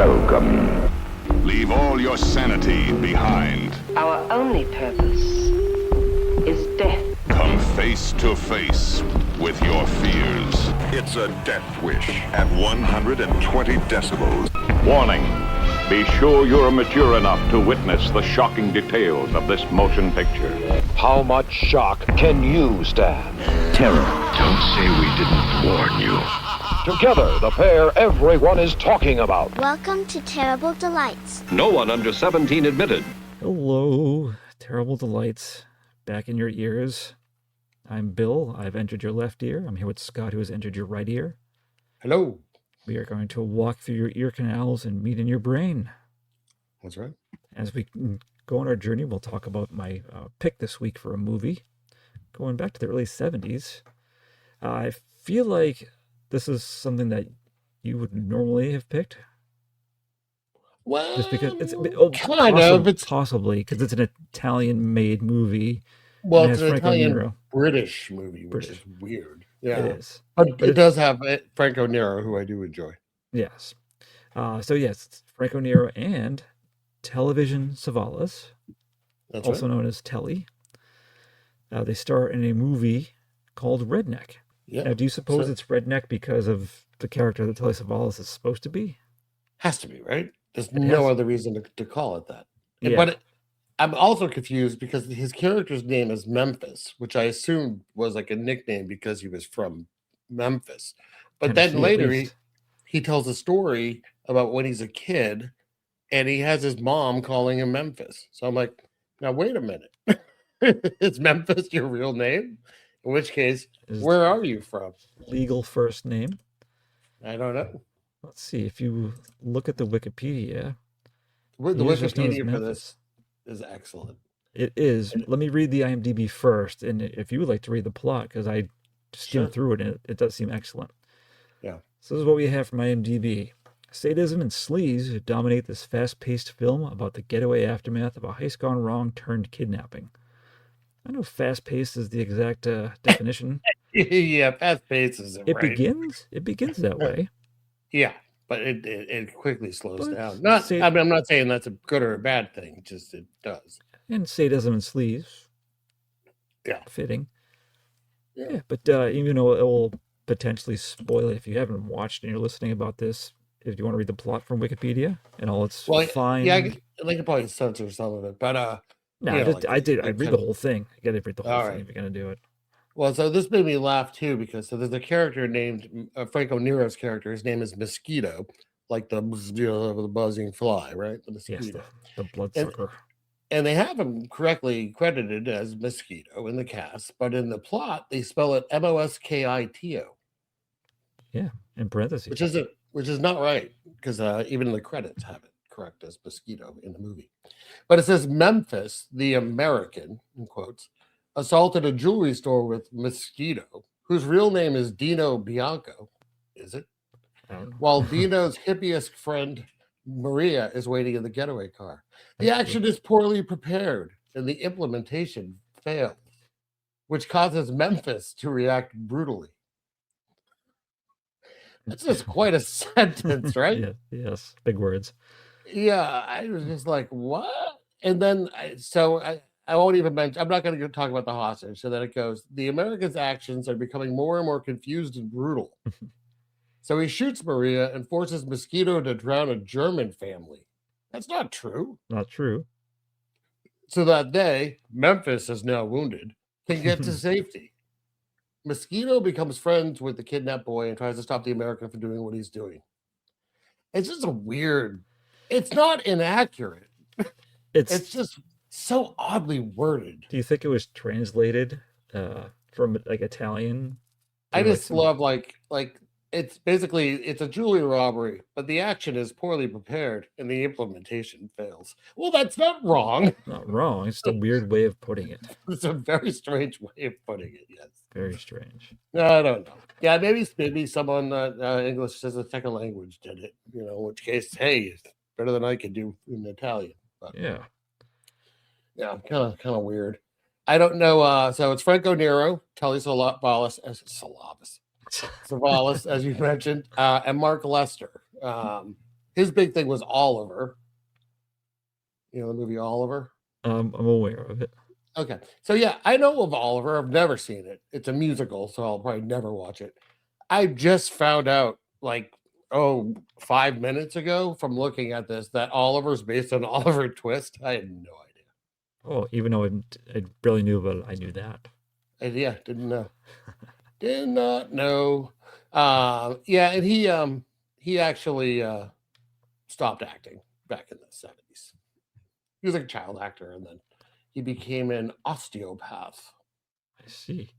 welcome. Leave all your sanity behind. Our only purpose is death. Come face to face with your fears. It's a death wish at 120 decibels. Warning. Be sure you're mature enough to witness the shocking details of this motion picture. How much shock can you stand? Terror. Don't say we didn't warn you. Together, the pair everyone is talking about. Welcome to Terrible Delights. No one under 17 admitted. Hello, Terrible Delights, back in your ears. I'm Bill. I've entered your left ear. I'm here with Scott, who has entered your right ear. Hello. We are going to walk through your ear canals and meet in your brain. That's right. As we go on our journey, we'll talk about my pick this week for a movie, going back to the early 70s. I feel like this is something that you would normally have picked. Well, just because it's possibly because it's an Italian-made movie. Well, it's an Italian-British movie, which is weird. Yeah, it is. But it does have Franco Nero, who I do enjoy. Yes. So yes, it's Franco Nero and Television Savalas, also known as Telly. They star in a movie called Redneck. Yeah. Now, do you suppose it's Redneck because of the character that Telly Savalas is supposed to be? Has to be, right? There's no other reason to call it that. Yeah. But I'm also confused because his character's name is Memphis, which I assumed was like a nickname because he was from Memphis. But Tennessee, then later he tells a story about when he's a kid and he has his mom calling him Memphis. So I'm like, now wait a minute. Is Memphis your real name? In which case, where are you from? Legal first name? I don't know. Let's see. If you look at the Wikipedia, The Wikipedia for this is excellent. It is. Let me read the IMDb first, and if you would like to read the plot, because I skimmed through it, and it does seem excellent. Yeah. So this is what we have from IMDb. Sadism and sleaze dominate this fast-paced film about the getaway aftermath of a heist gone wrong turned kidnapping. I know fast-paced is the exact definition. Yeah, fast-paced is it right. It begins that way. Yeah, but it quickly slows down. I'm not saying that's a good or a bad thing. Just it does. And sadism and sleaze. Yeah. Fitting. Yeah, but even though it will potentially spoil it if you haven't watched and you're listening about this, if you want to read the plot from Wikipedia and all its fine. Yeah, I could probably censor some of it, but no, I'd read the whole thing. You got to read the whole thing if you're going to do it. Well, so this made me laugh too because there's a character named Franco Nero's character. His name is Mosquito, like the buzzing fly, right? The mosquito. Yes, the bloodsucker. And they have him correctly credited as Mosquito in the cast, but in the plot they spell it Moskito. Yeah, in parentheses. Which is not right because even the credits have it correct as Mosquito in the movie. But it says Memphis, the American, in quotes, assaulted a jewelry store with Mosquito, whose real name is Dino Bianco. Is it? While Dino's hippiest friend, Maria, is waiting in the getaway car. The action is poorly prepared, and the implementation fails, which causes Memphis to react brutally. That's just quite a sentence, right? Yeah, yes, big words. Yeah, I was just like, what? And then, I won't even mention, I'm not going to talk about the hostage. So then it goes, the Americans' actions are becoming more and more confused and brutal. So he shoots Maria and forces Mosquito to drown a German family. That's not true. Not true. So that day, Memphis is now wounded, can get to safety. Mosquito becomes friends with the kidnapped boy and tries to stop the American from doing what he's doing. It's just it's not inaccurate. It's just so oddly worded. Do you think it was translated from like Italian? I just love like it's a jewelry robbery, but the action is poorly prepared and the implementation fails. Well, that's not wrong. Not wrong. It's a weird way of putting it. It's a very strange way of putting it. Yes. Very strange. No, I don't know. Yeah, maybe someone English as a second language did it. In which case, hey, it's better than I could do in Italian. But yeah, kind of weird. I don't know. So it's Franco Nero, Telly Savalas, as you mentioned, and Mark Lester. His big thing was Oliver. You know the movie Oliver? I'm aware of it. Okay. So yeah, I know of Oliver. I've never seen it. It's a musical, so I'll probably never watch it. I just found out 5 minutes ago from looking at this that Oliver's based on Oliver Twist. I had no idea. Oh, even though I barely knew about it, I knew that. And yeah, didn't know. Did not know. Yeah, and he actually stopped acting back in the 70s. He was like a child actor, and then he became an osteopath. I see.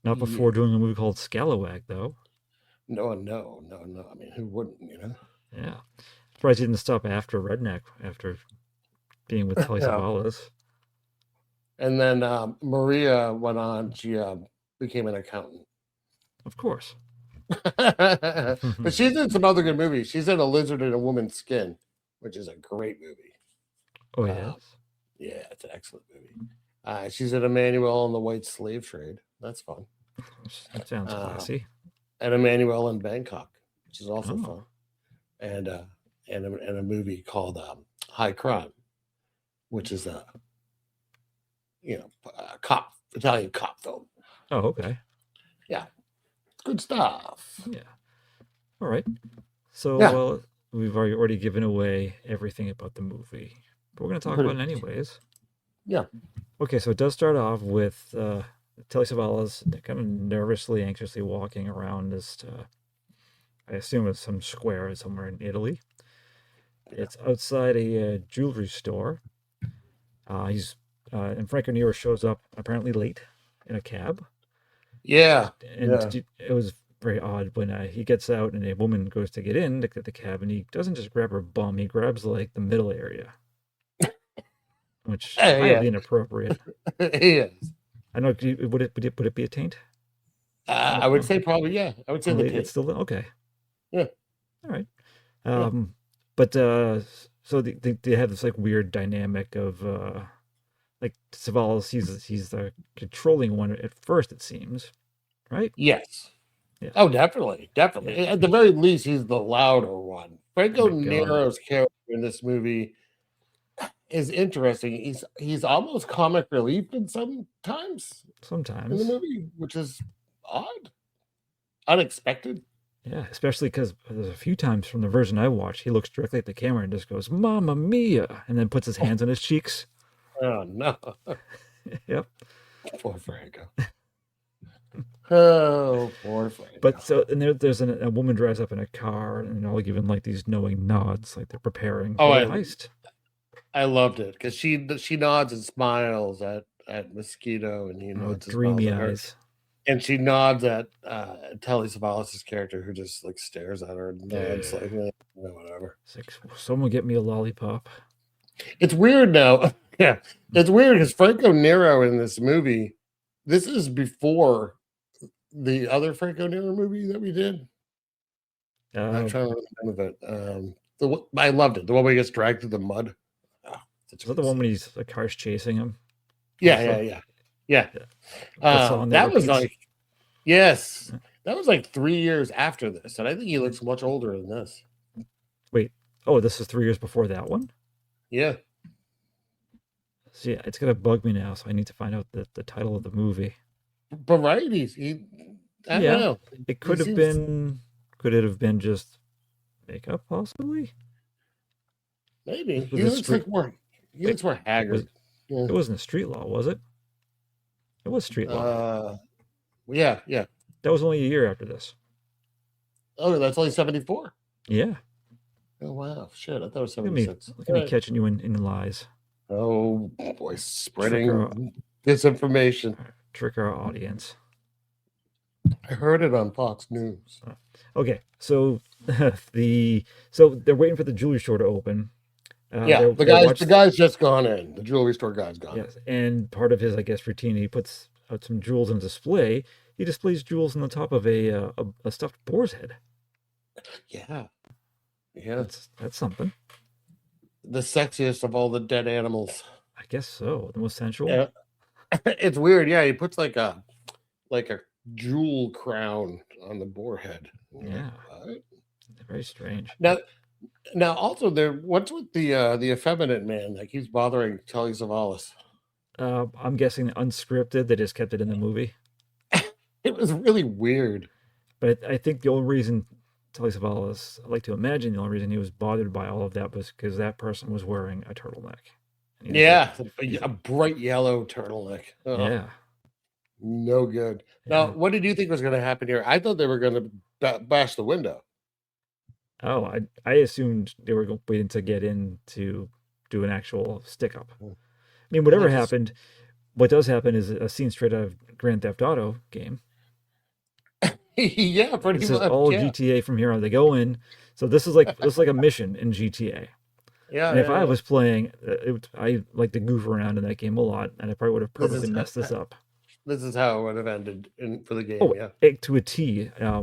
Not before doing a movie called Scalawag, though. No. I mean, who wouldn't, you know? Yeah. Surprised he didn't stop after Redneck, after being with Telly Savalas. And then Maria went on. She became an accountant. Of course. But she's in some other good movies. She's in A Lizard in a Woman's Skin, which is a great movie. Oh, yes? Yeah, it's an excellent movie. She's in Emmanuel and the White Slave Trade. That's fun. That sounds classy. And Emmanuel in Bangkok, which is also fun. And a movie called High Crime, which is a Italian cop film. Oh, okay. Yeah. Good stuff. Yeah. All right. So, we've already given away everything about the movie, but we're going to talk about it anyways. Yeah. Okay, so it does start off with Telly Savalas kind of nervously, anxiously walking around this, I assume it's some square somewhere in Italy. Yeah. It's outside a jewelry store. And Franco Nero shows up apparently late in a cab. Yeah. And it was very odd when he gets out and a woman goes to get in to get the cab, and he doesn't just grab her bum, he grabs like the middle area, which is highly inappropriate. He is. I know. Would it be a taint? I would say probably, yeah. I would say the taint. It's still okay. Yeah. All right. But so they have this like weird dynamic of like Savalas, he's the controlling one at first, it seems, right? Yes. Yeah. Oh, definitely. Yeah. At the very least, he's the louder one. Franco Nero's character in this movie is interesting. He's almost comic relief sometimes in the movie, which is odd, unexpected. Yeah, especially because there's a few times from the version I watched, he looks directly at the camera and just goes, "Mamma mia," and then puts his hands on his cheeks. Oh no! Yep. Poor Franco. Oh, poor Franco. But so, and there's a woman drives up in a car, and all giving like these knowing nods, like they're preparing for the heist. I loved it because she nods and smiles at Mosquito, and he nods dreamy eyes. And she nods at Telly Savalas' character, who just like stares at her and nods like whatever. It's like, someone get me a lollipop. It's weird now. Yeah, it's weird because Franco Nero in this movie, this is before the other Franco Nero movie that we did. I'm trying to remember it. I loved it. The one where he gets dragged through the mud. Is that the one when the car's chasing him? Yeah. That was like, yes, that was like 3 years after this, and I think he looks much older than this. Wait, this is 3 years before that one? Yeah. So yeah, it's gonna bug me now, so I need to find out the title of the movie. But right, I don't know. It could have been. Could it have been just makeup, possibly? Maybe he looks more haggard. It wasn't a Street Law, was it? It was Street Law. Yeah. That was only a year after this. Oh, that's only 74. Yeah. Oh wow, shit! I thought it was 76. Look at me catching you in lies. Oh boy, spreading disinformation. Trick our audience. I heard it on Fox News. Okay, so they're waiting for the jewelry store to open. The guy's just gone in. The jewelry store guy's gone. Yes, and part of his, I guess, routine, he puts out some jewels on display. He displays jewels on the top of a stuffed boar's head. Yeah, that's something. The sexiest of all the dead animals. I guess so. The most sensual. Yeah. It's weird. Yeah, he puts like a jewel crown on the boar head. Yeah. Very strange. Now, Now, also, what's with the effeminate man that keeps bothering Telly Savalas? I'm guessing unscripted. They just kept it in the movie. It was really weird. But I think the only reason Telly Savalas, I like to imagine the only reason he was bothered by all of that was because that person was wearing a turtleneck. And he was Yeah, like, a bright yellow turtleneck. Oh, yeah. no good. Now, Yeah. what did you think was going to happen here? I thought they were going to bash the window. Oh, I assumed they were waiting to get in to do an actual stick up. I mean, whatever happened, what does happen is a scene straight out of Grand Theft Auto game. Yeah, pretty This much. is all yeah. GTA from here on. They go in, so this is like a mission in GTA. Yeah, And if yeah, I yeah. was playing, I like to goof around in that game a lot, and I probably would have This is purposely messed this up. This is how it would have ended for the game. Oh, Yeah. to a T. Yeah.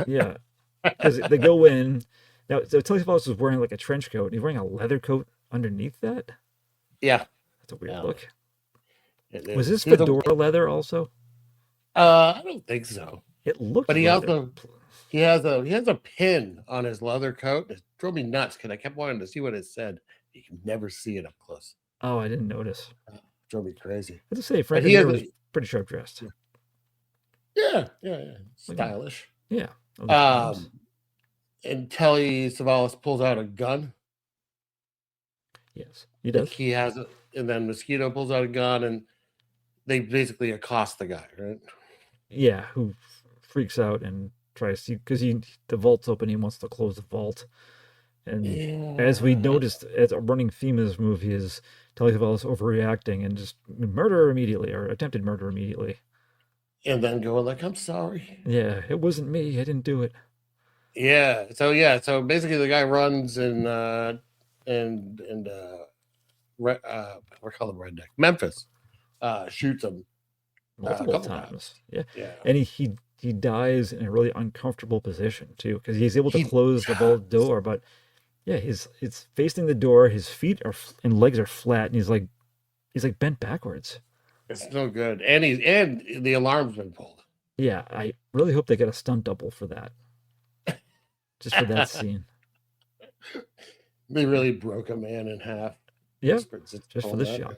Yeah, because they go in. Now, so Telly Savalas was wearing like a trench coat. He's wearing a leather coat underneath that. Yeah. That's a weird Yeah. look. It Was is. this fedora leather also? I don't think so. It looked. But he leather. also he has a pin on his leather coat. It drove me nuts because I kept wanting to see what it said. You can never see it up close. Oh, I didn't notice. Drove me crazy. I have to say, But Frank he has was pretty sharp dressed. yeah. Stylish. Yeah. Other times. And Telly Savalas pulls out a gun. Yes, he does. He has it, and then Mosquito pulls out a gun, and they basically accost the guy, right? Yeah, who freaks out and tries to, because the vault's open. He wants to close the vault. And as we noticed, as a running theme of this movie is Telly Savalas overreacting and just murder immediately, or attempted murder immediately. And then going like, "I'm sorry." Yeah, it wasn't me. I didn't do it. Yeah. So basically, the guy runs and we're calling him Redneck. Memphis shoots him Multiple couple times. Yeah. Yeah. And he dies in a really uncomfortable position too, because he's able to He close the vault door, but yeah, it's facing the door. His feet and legs are flat, and he's like bent backwards. It's no good, and the alarm's been pulled. Yeah, I really hope they get a stunt double for that, just for that scene. They really broke a man in half. Yeah, just for this shot.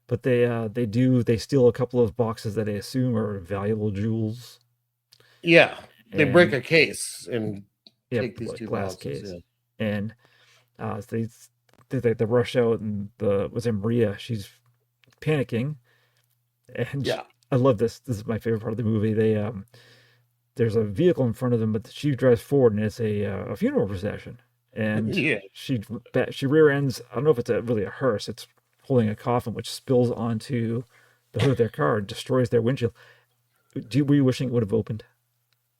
But they steal a couple of boxes that they assume are valuable jewels. Yeah, they break And- a case and Yeah, take these two glass boxes. case. Yeah. And they rush out, and was it Maria? She's panicking, and Yeah. I love this. This is my favorite part of the movie. There's a vehicle in front of them, but she drives forward, and it's a funeral procession. And Yeah. she rear ends. I don't know if it's really a hearse. It's holding a coffin, which spills onto the hood of their car, and destroys their windshield. Were you wishing it would have opened?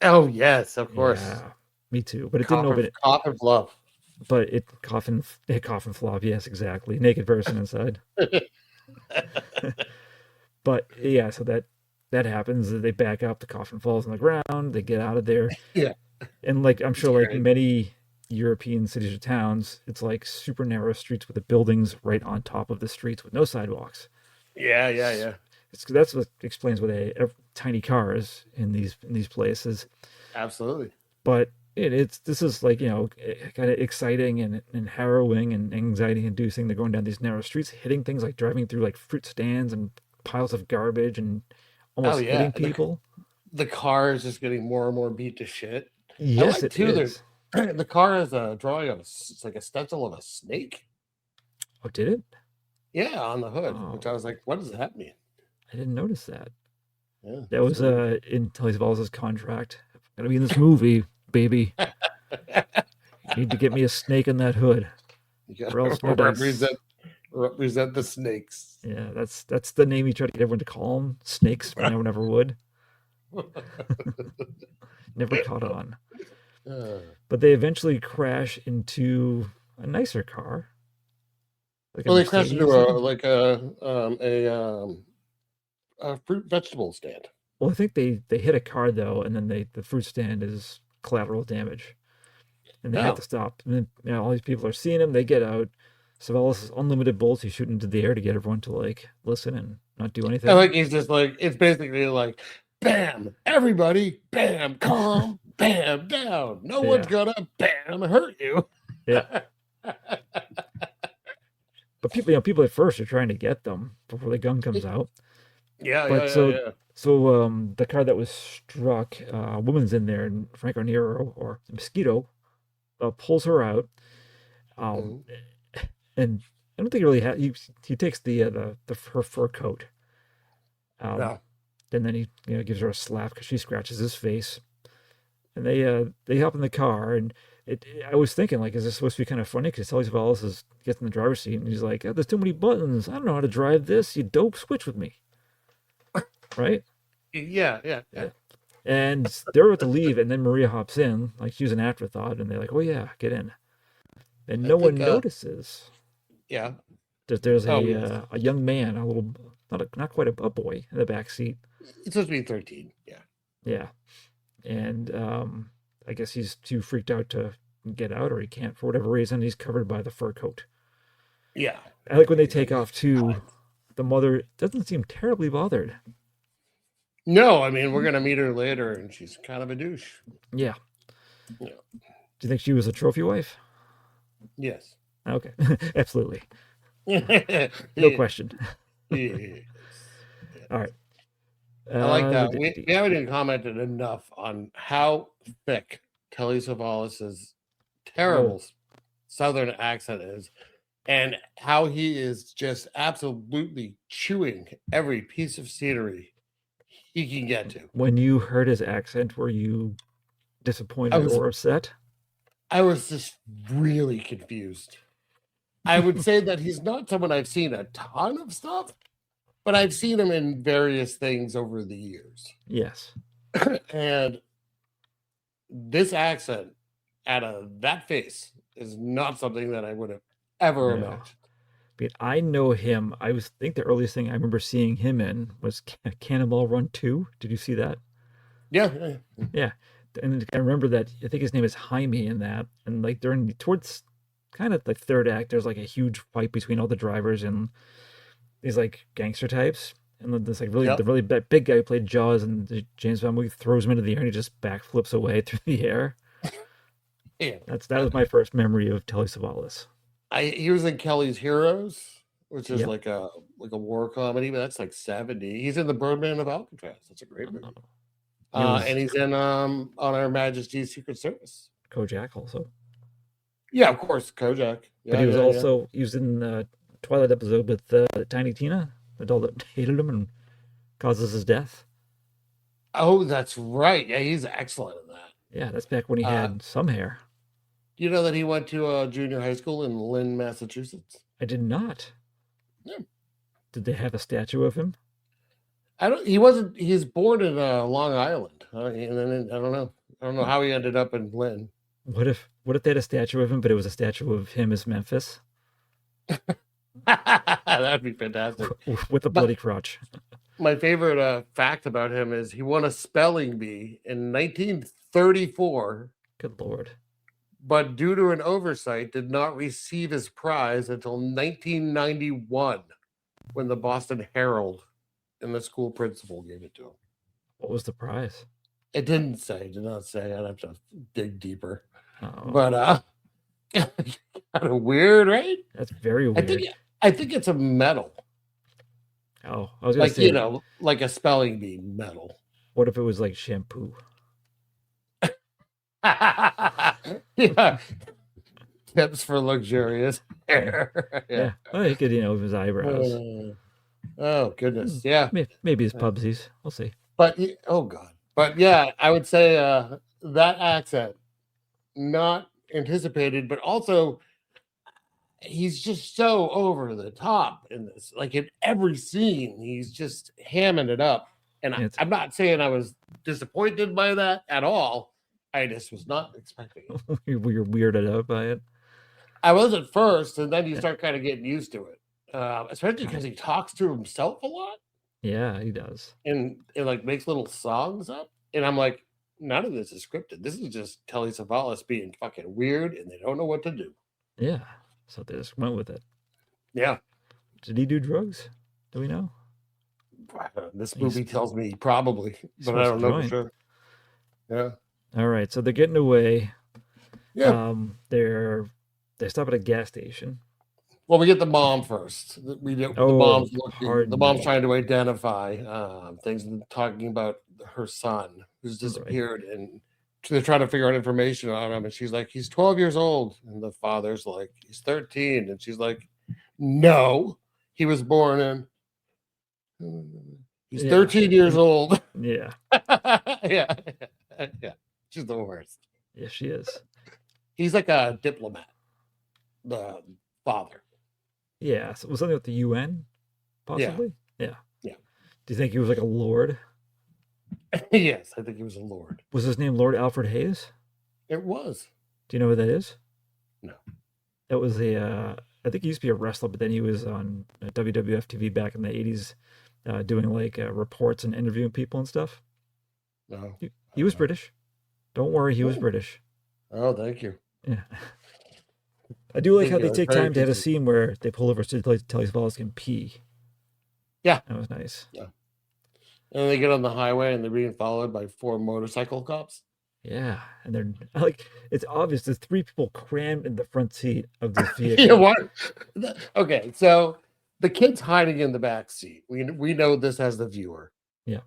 Oh yes, of course. Yeah, me too. But it didn't open. Coffin flop. But it coffin flop. Yes, exactly. Naked person inside. But yeah, so that happens. They back up. The coffin falls on the ground. They get out of there. Yeah. And like I'm sure, like many European cities or towns, it's like super narrow streets with the buildings right on top of the streets with no sidewalks. Yeah. That's what explains why they have tiny cars in these places. Absolutely. But this is like, kind of exciting and harrowing and anxiety inducing. They're going down these narrow streets, hitting things, like driving through like fruit stands and piles of garbage and almost hitting people. The car is just getting more and more beat to shit. Yes, like, it too, is. The car has a drawing of it's like a stencil of a snake. Oh, did it? Yeah, on the hood, Oh. which I was like, what does that mean? I didn't notice that. Yeah, That was in Telly Savalas' contract. Gotta be in this movie, baby. You need to get me a snake in that hood. You Or else gotta no dice. represent the snakes. Yeah, that's the name he tried to get everyone to call them. Snakes, but no one ever would. Never caught on. But they eventually crash into a nicer car. Like Well, a they crashed into Mercedes. a fruit vegetable stand. Well, I think they hit a car though, and then the fruit stand is collateral damage, and they have to stop. And then, all these people are seeing him. They get out. Savalas' unlimited bullets. He's shooting into the air to get everyone to like listen and not do anything. I think he's just like, it's basically like, bam, everybody, bam, calm, bam, down. No one's gonna bam hurt you. Yeah. But people at first are trying to get them before the gun comes out. Yeah, But yeah. the car that was struck, a woman's in there, and Franco Nero or Mosquito pulls her out. Um, and I don't think he really he takes her fur coat. Yeah. And then he gives her a slap because she scratches his face. And they hop in the car, and I was thinking, like, is this supposed to be kind of funny? Because Telly Savalas gets in the driver's seat, and he's like, oh, there's too many buttons. I don't know how to drive this. You dope, switch with me. Right? Yeah. And they're about to leave, and then Maria hops in, like she's an afterthought, and they're like, oh yeah, get in. And no one notices. Yeah. That there's yes. a young man, a little, not quite a boy in the back seat. It's supposed to be 13. Yeah. Yeah. And I guess he's too freaked out to get out, or he can't for whatever reason. He's covered by the fur coat. Yeah. I like when they take off too. The mother doesn't seem terribly bothered. No, I mean, we're going to meet her later, and she's kind of a douche. Yeah. Yeah. Do you think she was a trophy wife? Yes. Okay. Absolutely. No question. Yes. All right. I like that. We haven't even commented enough on how thick Telly Savalas' terrible Southern accent is, and how he is just absolutely chewing every piece of scenery he can get to. When you heard his accent, were you disappointed or upset? I was just really confused. I would say that he's not someone I've seen a ton of stuff, but I've seen him in various things over the years. Yes. And this accent out of that face is not something that I would have ever imagined. But I know him. I think the earliest thing I remember seeing him in was Cannonball Run 2. Did you see that? Yeah. Yeah. And I remember that, I think his name is Jaime in that. And like towards kind of the third act, there's like a huge fight between all the drivers and these like gangster types. And then this like the really big guy who played Jaws and James Bond movie throws him into the air and he just backflips away through the air. Yeah. That was my first memory of Telly Savalas. He was in Kelly's Heroes, which is like a war comedy, but that's like 70. He's in The Birdman of Alcatraz. That's a great movie. And he's in On Her Majesty's Secret Service. Kojak also. Yeah, of course, Kojak. Yeah, but he was he was in the Twilight episode with Tiny Tina, the doll that hated him and causes his death. Oh, that's right. Yeah, he's excellent in that. Yeah, that's back when he had some hair. Do you know that he went to junior high school in Lynn, Massachusetts? I did not. Yeah. Did they have a statue of him? He wasn't. He's born in Long Island, and then I don't know. I don't know how he ended up in Lynn. What if they had a statue of him, but it was a statue of him as Memphis? That'd be fantastic. With a bloody crotch. My favorite fact about him is he won a spelling bee in 1934. Good Lord. But due to an oversight, did not receive his prize until 1991, when the Boston Herald and the school principal gave it to him. What was the prize? It did not say. I'd have to dig deeper. Oh. But kind of weird, right? That's very weird. I think it's a medal. Oh, I was gonna say, like a spelling bee medal. What if it was like shampoo? Yeah. Tips for luxurious hair. Yeah. Oh, he could, his eyebrows. Oh, goodness. Yeah. Maybe his pubsies. We'll see. But, oh, God. But, yeah, I would say that accent, not anticipated, but also he's just so over the top in this. Like, in every scene, he's just hamming it up. And I'm not saying I was disappointed by that at all. I just was not expecting it. You're weirded out by it. I was at first, and then you start kind of getting used to it, especially because he talks to himself a lot. Yeah, he does. And it like makes little songs up, and I'm like, none of this is scripted. This is just Telly Savalas being fucking weird, and they don't know what to do. Yeah, so they just went with it. Yeah. Did he do drugs? Do we know? This movie tells me probably, but I don't know for sure. Yeah. All right, so they're getting away. Yeah. They're They stop at a gas station. Well, we get the mom first. We get the Oh, mom's looking. pardon The mom's me. trying to identify things and talking about her son who's disappeared, and they're trying to figure out information on him. And she's like, "He's 12 years old," and the father's like, "He's 13," and she's like, "No, he was born in. He's 13 years old." Yeah. yeah, yeah. She's the worst. Yeah, she is. He's like a diplomat. The father. Yeah. So was something with the UN, possibly? Yeah. Yeah. Do you think he was like a lord? Yes, I think he was a lord. Was his name Lord Alfred Hayes? It was. Do you know who that is? No. That was I think he used to be a wrestler, but then he was on WWF TV back in the 80s doing like reports and interviewing people and stuff. No. He was British. Don't worry, he was British. Oh, thank you. Yeah. I do like how they Yeah, take very time to have a busy. scene where they pull over so Telly Savalas can pee. Yeah. That was nice. Yeah. And they get on the highway and they're being followed by 4 motorcycle cops. Yeah. And they're like, it's obvious there's 3 people crammed in the front seat of this vehicle. Yeah, what? Okay, so the kid's hiding in the back seat. We know this as the viewer. Yeah.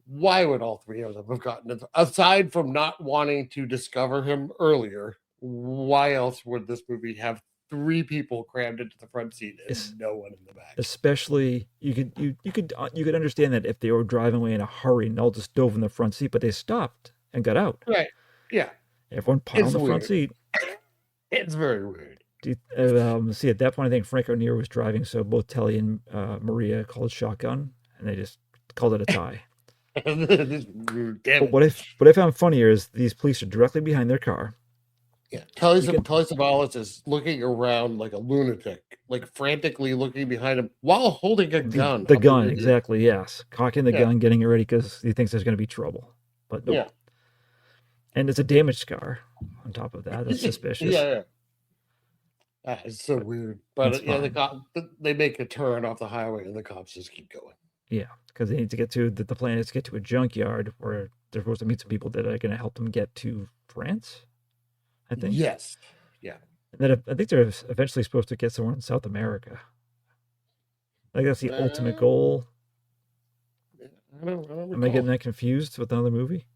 Why would all 3 of them have gotten it? Aside from not wanting to discover him earlier, why else would this movie have 3 people crammed into the front seat and no one in the back? Especially, you could understand that if they were driving away in a hurry and all just dove in the front seat, but they stopped and got out. Right. Yeah. Everyone piled It's in the front weird. seat. It's very weird. See, at that point, I think Frank O'Neill was driving, so both Telly and Maria called shotgun, and they just called it a tie. But what I found funnier is these police are directly behind their car. Yeah, Telly Savalas is looking around like a lunatic, like frantically looking behind him while holding a gun. The gun, exactly, yes. Cocking the gun, getting it ready because he thinks there's going to be trouble. But nope. Yeah. And it's a damage scar on top of that. That's suspicious. Yeah. It's so weird. But yeah, they make a turn off the highway and the cops just keep going. Yeah, because they need to get to, the plan is to get to a junkyard where they're supposed to meet some people that are going to help them get to France, I think. Yes. Yeah. And then I think they're eventually supposed to get somewhere in South America. Like that's the ultimate goal. I don't Am I getting that confused with another movie?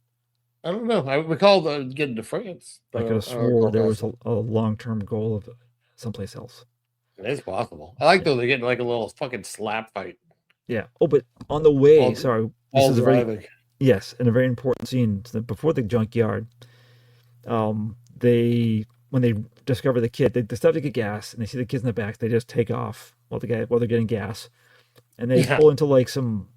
I don't know. I recall getting to France. I could have swore there was a long-term goal of someplace else. It's possible. I like though they get like a little fucking slap fight. Yeah. Oh, but on the way, sorry. This is driving. Yes, and a very important scene. Before the junkyard, when they discover the kid, they stop to get gas, and they see the kids in the back. They just take off while they're getting gas, and they pull into like some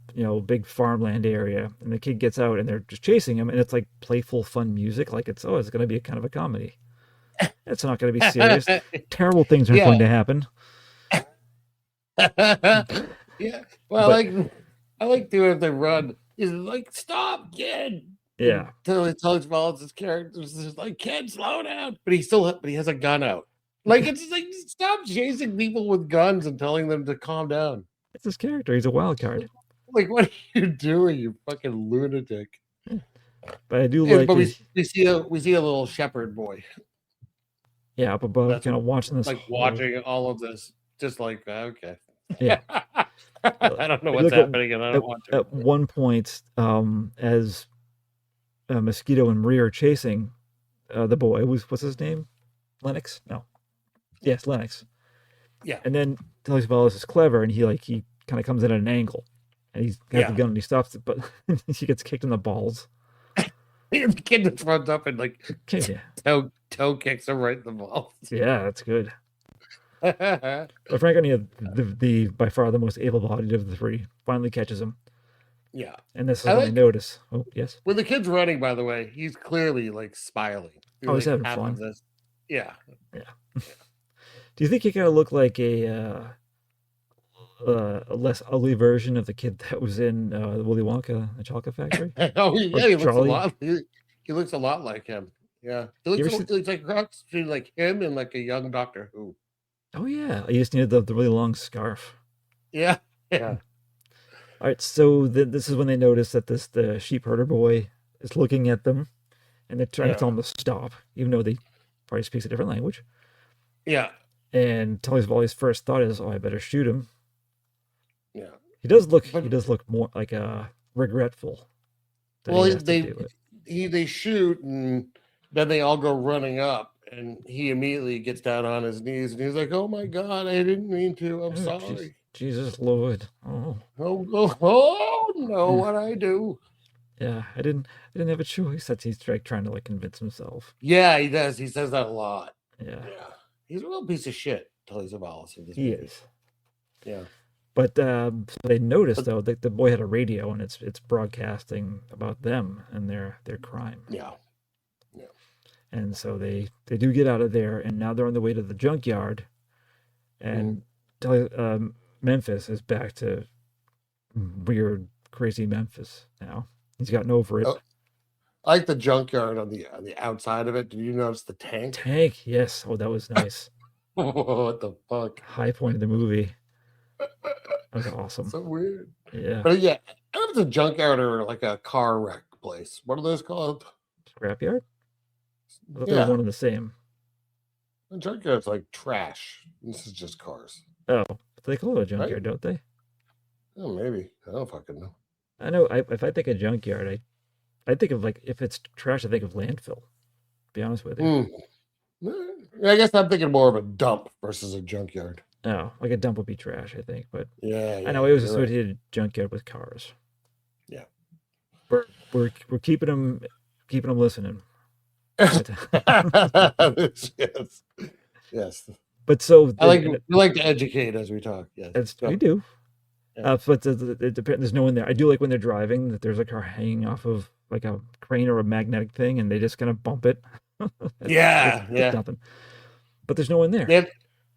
big farmland area, and the kid gets out, and they're just chasing him, and it's like playful, fun music, like it's going to be a kind of a comedy. It's not going to be serious. Terrible things are going to happen. Yeah. Well, I like doing if they run. He's like, "Stop, kid!" Yeah. Telly Savalas' character is just like, "Kid, slow down!" But he has a gun out. Like it's just like, stop chasing people with guns and telling them to calm down. It's his character. He's a wild card. Like, what are you doing, you fucking lunatic? But I do like. But we see a little shepherd boy. Yeah, up above, kind of watching this. Like watching all of this, just like okay. Yeah. I don't know what's happening, and I don't want to. At one point, as Mosquito and Maria are chasing the boy, what's his name? Lennox? No. Yes, Lennox. Yeah. And then Telly Savalas is clever, and he kind of comes in at an angle, and he's got the gun, and he stops it, but he gets kicked in the balls. The kid just runs up and toe kicks him right in the balls. Yeah, that's good. But Frank O'Neill, the by far the most able-bodied of the 3, finally catches him. Yeah. And this is when they notice. Oh, yes. When the kid's running, by the way, he's clearly like smiling. He's having fun. Yeah. Do you think he kind of looked like a less ugly version of the kid that was in Willy Wonka, the Chocolate Factory? Oh, yeah, he looks a lot. He looks a lot like him. Yeah, he looks like crotch between like him and like a young Doctor Who. Oh yeah, he just needed the really long scarf. Yeah. All right, so this is when they notice that the sheep herder boy is looking at them, and they're trying to tell him to stop, even though they probably speaks a different language. Yeah. And Telly Savalas' first thought is, "Oh, I better shoot him." Yeah. He does look But more like regretful that well, he has to do it. they shoot, and then they all go running up, and he immediately gets down on his knees, and he's like, "Oh my God, I didn't mean to. I'm Oh, sorry. Jesus Lord. Oh, Oh no, what I do?" yeah. I didn't have a choice. That's he's like trying to like convince himself. Yeah, he does. He says that a lot. Yeah, Yeah, he's a real piece of shit. Telly Savalas in this he movie. is. Yeah. But so they noticed though that the boy had a radio and it's broadcasting about them and their crime. Yeah. And so they do get out of there, and now they're on the way to the junkyard, and Memphis is back to weird, crazy Memphis now. He's gotten over it. Oh, I like the junkyard on the outside of it. Did you notice the tank? Tank, yes. Oh, that was nice. What the fuck? High point of the movie. That was awesome. So weird. Yeah. But yeah, I don't know if it's a junkyard or like a car wreck place. What are those called? Scrapyard? I thought they Yeah. were one and the same. A junkyard's like trash. This is just cars. Oh, they call it a junkyard, don't they? Oh, maybe. I don't fucking know. I know. If I think of junkyard, I think of like if it's trash, I think of landfill. To be honest with you. I guess I'm thinking more of a dump versus a junkyard. Oh, like a dump would be trash, I think. But Yeah, I know it was you're right. associated junkyard with cars. Yeah. We're keeping them listening. Yes. But so we like to educate as we talk. Yes, we do. Yeah. But it depends. There's no one there. I do like when they're driving that there's a car hanging off of like a crane or a magnetic thing, and they just kind of bump it. It's nothing. But there's no one there.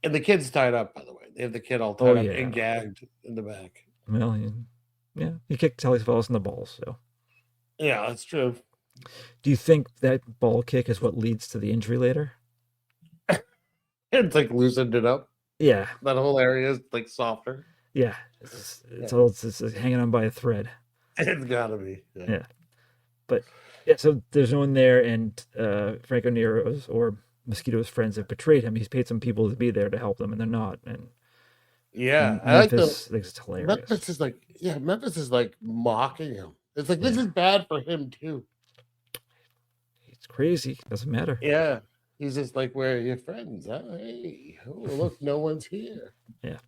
And the kid's tied up, by the way. They have the kid all tied up and gagged in the back. Well, he kicked Telly Savalas in the balls. So yeah, that's true. Do you think that ball kick is what leads to the injury later? It's like loosened it up. Yeah, that whole area is like softer. Yeah, it's hanging on by a thread. It's gotta be. Yeah. But yeah, so there's no one there, and Franco Nero's or Mosquito's friends have betrayed him. He's paid some people to be there to help them, and they're not. And Memphis thinks it's hilarious. Memphis is like mocking him. It's like this is bad for him too. It's crazy. Doesn't matter. Yeah. He's just like, where are your friends? Oh, hey, look, no one's here. Yeah.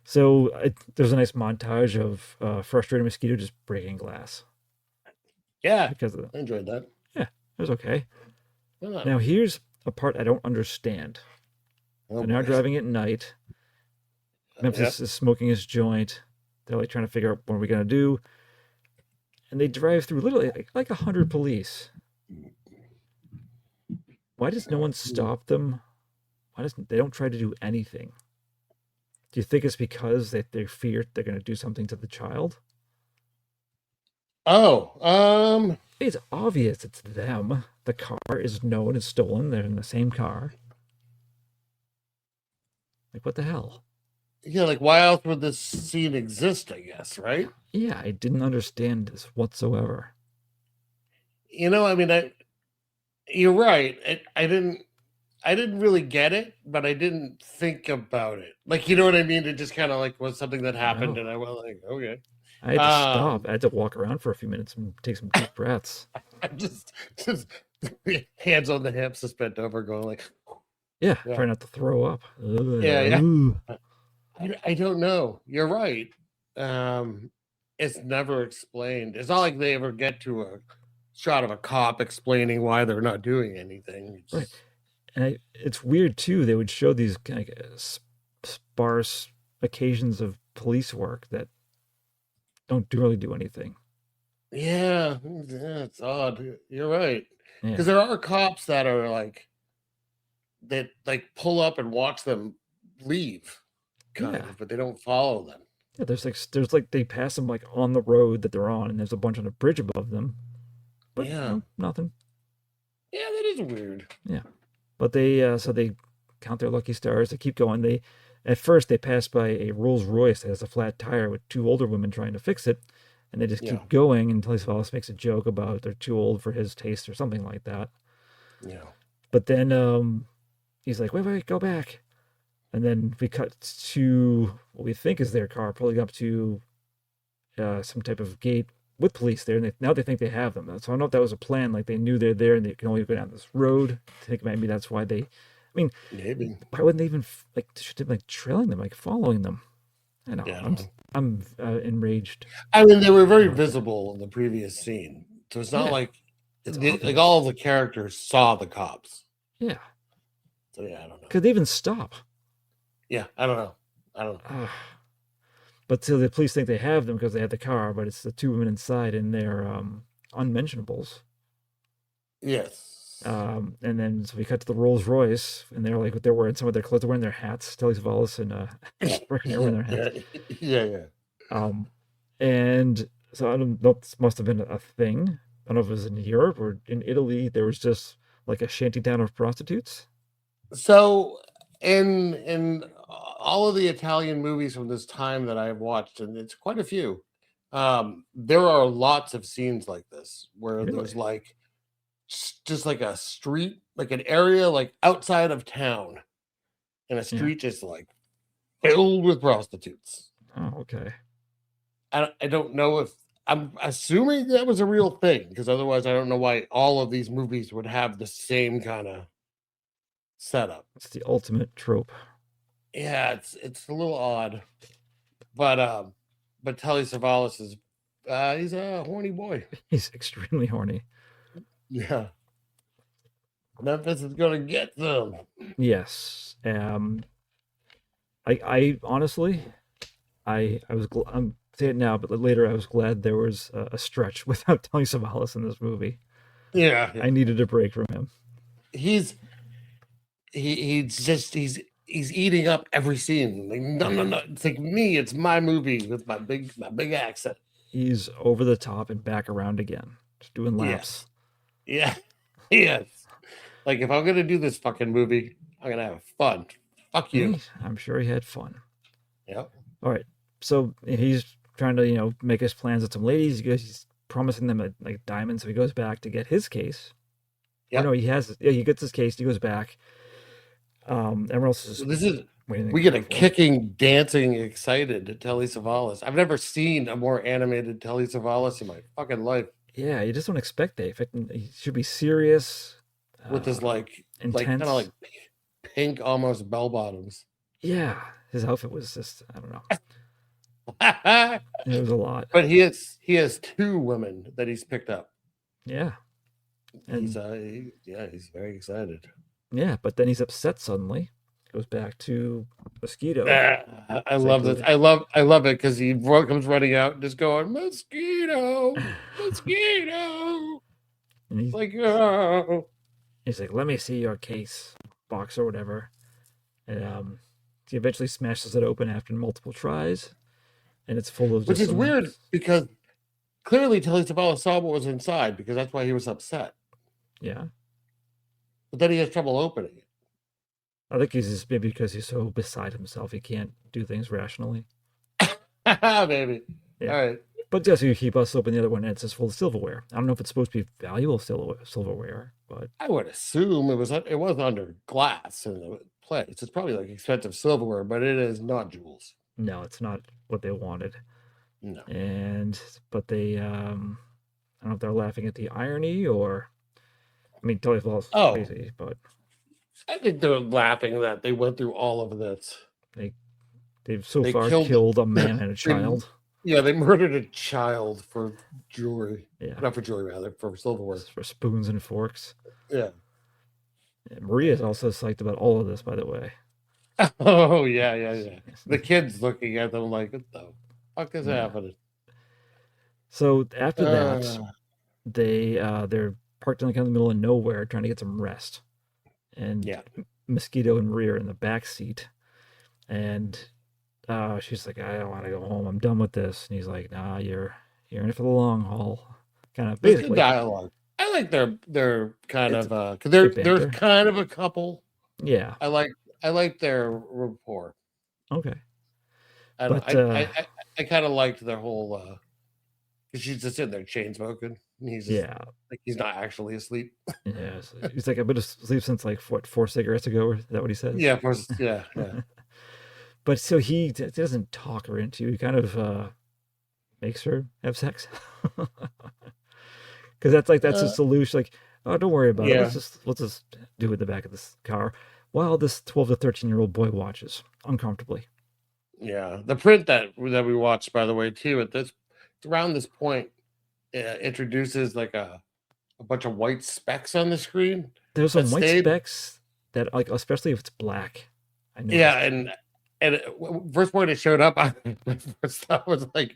So there's a nice montage of frustrated Mosquito just breaking glass. Yeah, because I enjoyed that. Yeah, it was okay. Yeah. Now here's a part I don't understand. They're now driving at night. Memphis is smoking his joint. They're like trying to figure out what are we gonna do, and they drive through literally like 100 police. Why does no one stop them? Why doesn't they don't try to do anything? Do you think it's because they fear they're going to do something to the child? It's obvious it's them. The car is known as stolen. They're in the same car. Like, what the hell? Yeah, like, why else would this scene exist, I guess, right? Yeah, I didn't understand this whatsoever. I mean, you're right. I didn't really get it, but I didn't think about it. Like, you know what I mean? It just kind of like was something that happened, and I was like, okay. I had to stop. I had to walk around for a few minutes and take some deep breaths. I just hands on the hips, just bent over, going like, try not to throw up. Yeah. I don't know. You're right. It's never explained. It's not like they ever get to a shot of a cop explaining why they're not doing anything. Right. And it's weird too. They would show these kind of sparse occasions of police work that don't really do anything. Yeah, it's odd. You're right. Because Yeah. there are cops that are like that, like pull up and watch them leave, kind of, but they don't follow them. Yeah, there's like they pass them like on the road that they're on, and there's a bunch on a bridge above them. But nothing. Yeah, that is weird. Yeah. But they count their lucky stars. They keep going. At first they pass by a Rolls Royce that has a flat tire with two older women trying to fix it, and they just keep going until Telly Savalas makes a joke about they're too old for his taste or something like that. Yeah. But then he's like, wait, go back. And then we cut to what we think is their car pulling up to some type of gate with police there, and now they think they have them. So I don't know if that was a plan, like they knew they're there and they can only go down this road. I think maybe that's why they. I mean, maybe why wouldn't they even should they like trailing them, like following them? I know. Yeah, I'm enraged. I mean, they were very visible in the previous scene, so it's not like like all of the characters saw the cops. Yeah. So yeah, I don't know. Could they even stop? Yeah, I don't know. But still, the police think they have them because they have the car, but it's the two women inside and they're unmentionables. Yes. And then so we cut to the Rolls Royce, and they're like, they're wearing some of their clothes, they're wearing their hats. Telly Savalas and Rick are wearing their hats. Yeah. And so I don't know, this must have been a thing. I don't know if it was in Europe or in Italy. There was just like a shanty town of prostitutes. So in all of the Italian movies from this time that I've watched, and it's quite a few, there are lots of scenes like this where there's like just like a street, like an area like outside of town, and a street just like filled with prostitutes. Oh, okay. I don't know if I'm assuming that was a real thing, because otherwise I don't know why all of these movies would have the same kind of setup. It's the ultimate trope. Yeah, it's a little odd, but Telly Savalas is he's a horny boy. He's extremely horny. Yeah, Memphis is gonna get them. Yes. I honestly, I'm saying it now, but later I was glad there was a stretch without Telly Savalas in this movie. Yeah, I needed a break from him. He's eating up every scene. Like, no. It's like me. It's my movie with my big accent. He's over the top and back around again, just doing laps. Yeah. Yes. Like, if I'm gonna do this fucking movie, I'm gonna have fun. Fuck you. I'm sure he had fun. Yep. All right. So he's trying to, make his plans with some ladies. He's promising them like diamonds. So he goes back to get his case. Yeah. No, he gets his case. He goes back. Everyone else is. We get a kicking, dancing, excited Telly Savalas. I've never seen a more animated Telly Savalas in my fucking life. Yeah, you just don't expect that. He should be serious. With his intense, kind of like pink, almost bell bottoms. Yeah, his outfit was just, I don't know. It was a lot. But he has two women that he's picked up. Yeah. And he's very excited. Yeah, but then he's upset suddenly. Goes back to Mosquito. I love this. I love it because he comes running out and just going, Mosquito. And he's like, oh. He's like, let me see your case box or whatever. And he eventually smashes it open after multiple tries. And it's full of Which is weird because clearly Telly Savalas saw what was inside, because that's why he was upset. Yeah. But then he has trouble opening it. I think he's just maybe because he's so beside himself, he can't do things rationally. Maybe. Yeah. All right. But just he busts open the other one and it's just full of silverware. I don't know if it's supposed to be valuable silverware, but I would assume it was under glass in the place. It's probably like expensive silverware, but it is not jewels. No, it's not what they wanted. No. But they I don't know if they're laughing at the irony or Telly Savalas crazy, but I think they're laughing that they went through all of this. They've so far killed a man and a child. Yeah, they murdered a child for jewelry. Yeah. Not for jewelry, rather, for silverware. For spoons and forks. Yeah. Maria's also psyched about all of this, by the way. Oh, yeah. The kid's looking at them like, what the fuck is happening? So after that, they're parked in the middle of nowhere trying to get some rest. And Mosquito and Maria are in the back seat. And she's like, I don't want to go home. I'm done with this. And he's like, nah, you're in it for the long haul. Kind of basically. Good dialogue. I like their kind of because they're kind of a couple. Yeah. I like their rapport. Okay. I kind of liked their whole because she's just sitting there chain smoking. And he's just, Yeah. like he's not actually asleep. Yeah. So he's like, I've been asleep since like, what, 4 cigarettes ago? Or is that what he says? Yeah, of course. Yeah. But so he doesn't talk her into, he kind of makes her have sex. Because that's a solution. Like, oh, don't worry about it. Let's just do it in the back of this car while this 12 to 13-year-old boy watches uncomfortably. Yeah, the print that we watched, by the way, too, around this point, introduces like a bunch of white specks on the screen. There's some white specks that, like, especially if it's black. I know. Yeah, and first point it showed up, my first thought was like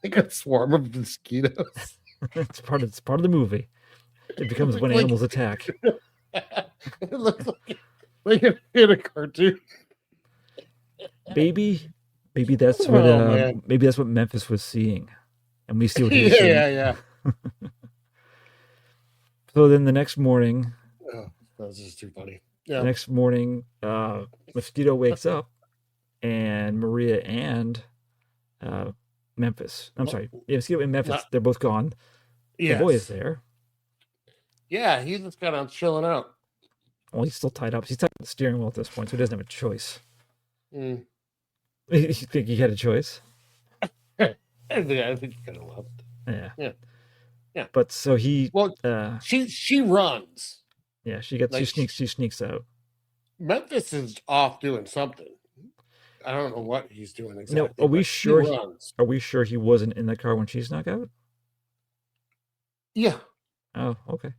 a swarm of mosquitoes. It's part of the movie. It becomes when animals attack. It looks like in a cartoon. Maybe that's what maybe that's what Memphis was seeing, and we see what he's seeing. Yeah. So then the next morning, that's just too funny. Yeah. The next morning, Mosquito wakes up, and Maria and Memphis. I'm sorry, Mosquito and Memphis. They're both gone. Yes. The boy is there. Yeah, he's just kind of chilling out. Well, he's still tied up. He's tied to the steering wheel at this point, so he doesn't have a choice. Mm. You think he had a choice? I think he could have left. Yeah. But so he. Well, she runs. Yeah, she sneaks out. Memphis is off doing something. I don't know what he's doing exactly. No, are we sure? Are we sure he wasn't in the car when she snuck out? Yeah. Oh, okay.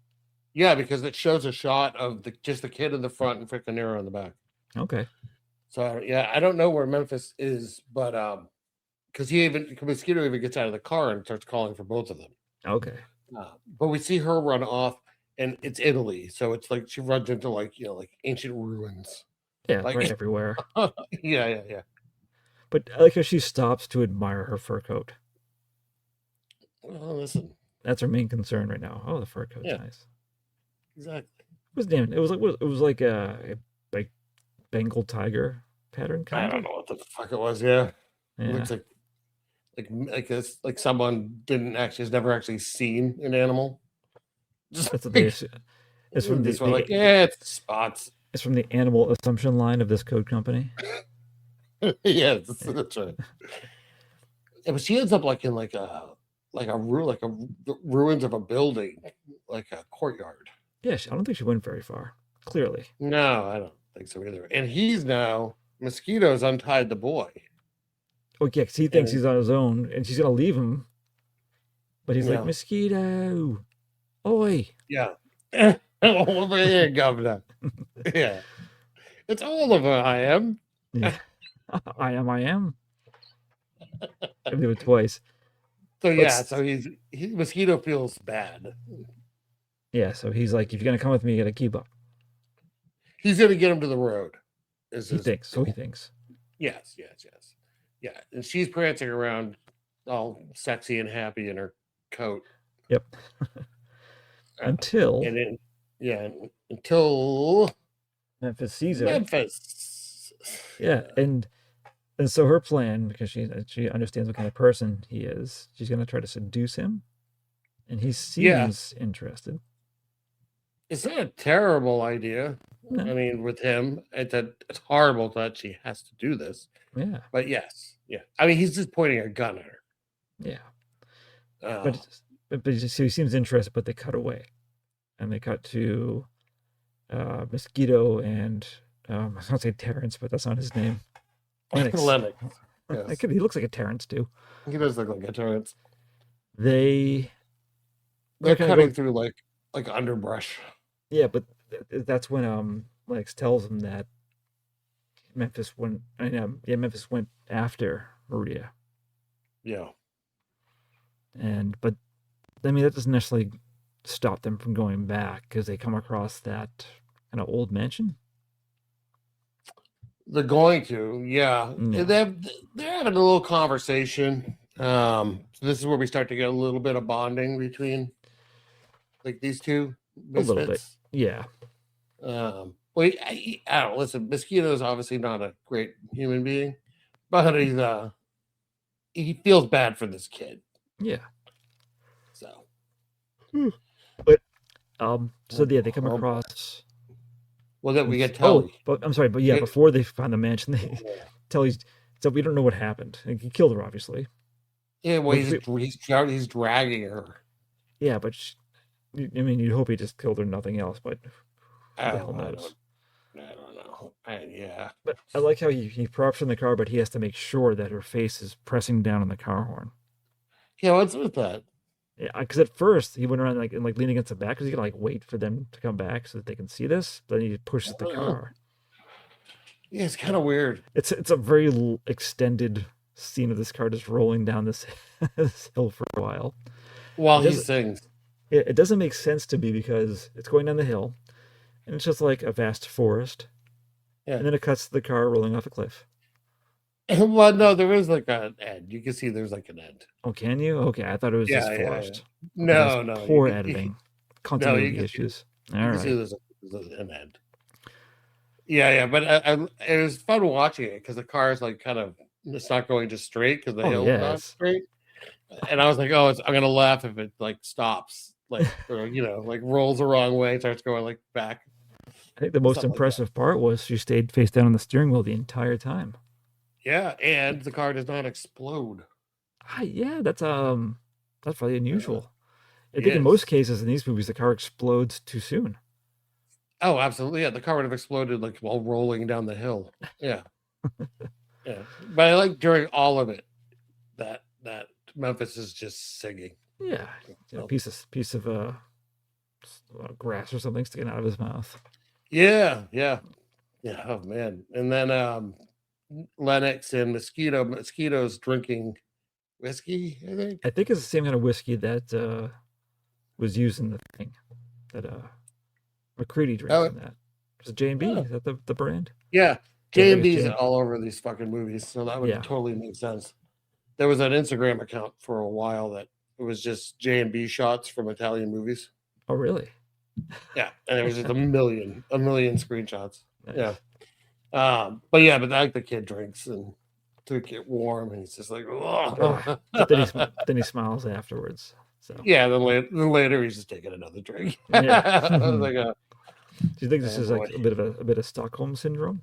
Yeah, because it shows a shot of just the kid in the front and freaking Nero in the back. Okay. So yeah, I don't know where Memphis is, but because Mosquito even gets out of the car and starts calling for both of them. Okay. But we see her run off, and it's Italy, so it's like she runs into like ancient ruins. Yeah, right everywhere. Yeah. But I like how she stops to admire her fur coat. Well, listen. That's her main concern right now. Oh, the fur coat's nice. Exactly. It was like a Bengal tiger pattern kind of. I don't know what the fuck it was. Yeah. It looks like someone has never actually seen an animal. That's what it's from it's spots. It's from the animal assumption line of this code company. Yes, that's right. Yeah, but she ends up like in like a ruins of a building, like a courtyard. Yeah, I don't think she went very far. Clearly. No, I don't think so either. And Mosquito's untied the boy. Oh yeah, because he thinks he's on his own, and she's gonna leave him. But he's like, Mosquito, oi. Yeah. Over here, Governor. Yeah. It's Oliver, I am. Yeah. I am. I do it twice. So Mosquito feels bad. Yeah, so he's like, if you're gonna come with me, you gotta keep up. He's gonna get him to the road. He thinks. Yes. Yeah. And she's prancing around all sexy and happy in her coat. Yep. Until Memphis sees her. Yeah, and so her plan, because she understands what kind of person he is, she's gonna try to seduce him, and he seems interested. It's not a terrible idea. No. I mean, with him, it's horrible that she has to do this. Yeah. But yes, yeah. I mean, he's just pointing a gun at her. Yeah. But so he seems interested, but they cut away, and they cut to Mosquito and I was gonna say Terrence, but that's not his name. Lennox. Yes. He looks like a Terrence too. He does look like a Terrence. They're cutting through like underbrush. Yeah, but that's when Lennox tells him that Memphis went after Maria. Yeah. But I mean, that doesn't necessarily stop them from going back, because they come across that kind of old mansion. They're going to, yeah. They're having a little conversation. So this is where we start to get a little bit of bonding between like these two misfits. A little bit, yeah. Well, I don't know. Listen, Mosquito is obviously not a great human being, but he feels bad for this kid. Yeah. So, But so yeah, they come across. well, then we get Oh, Telly. but I'm sorry, but yeah, Yeah. before they find the mansion, they Telly's. So we don't know what happened. He killed her, obviously. Yeah, well, Which he's dragging her. Yeah, but I mean, you'd hope he just killed her, nothing else. But who the hell Oh, knows? I don't know. Yeah. But I like how he props her in the car, but he has to make sure that her face is pressing down on the car horn. Yeah, what's with that? Yeah, because at first he went around and leaning against the back because he can wait for them to come back so that they can see this. But then he pushes the car. Yeah, it's kind of weird. It's a very extended scene of this car just rolling down this hill for a while While he sings. It doesn't make sense to me because it's going down the hill, and it's just like a vast forest. Yeah. And then it cuts to the car rolling off a cliff. Well, no, there is like an end. You can see there's like an end. Oh, can you? Okay, I thought it was just forced. Yeah. No. Poor editing. Continuity issues. All right. See there's an end. Yeah, but it was fun watching it because the car is it's not going just straight because the hill's not straight. And I was like, I'm gonna laugh if it stops, or rolls the wrong way, starts going back. I think the most impressive part was she stayed face down on the steering wheel the entire time. Yeah, and the car does not explode. Yeah, that's really unusual. I think in most cases in these movies the car explodes too soon. Oh, absolutely. Yeah, the car would have exploded while rolling down the hill. Yeah. Yeah. But I like during all of it that Memphis is just singing. Yeah. A piece of grass or something sticking out of his mouth. Yeah. Oh man. And then Lennox and Mosquito's drinking whiskey, I think. I think it's the same kind of whiskey that was used in the thing that McCready drinks in that. Is it J&B? Is that the brand? Yeah. J&B's all over these fucking movies, so that would totally make sense. There was an Instagram account for a while that it was just J&B shots from Italian movies. Oh, really? Yeah, and it was just a million screenshots. Nice. Yeah. But the kid drinks and to get warm, and he's just like, oh. But then he smiles afterwards. So yeah, then later he's just taking another drink. Yeah. I was like, do you think this is a bit of Stockholm syndrome?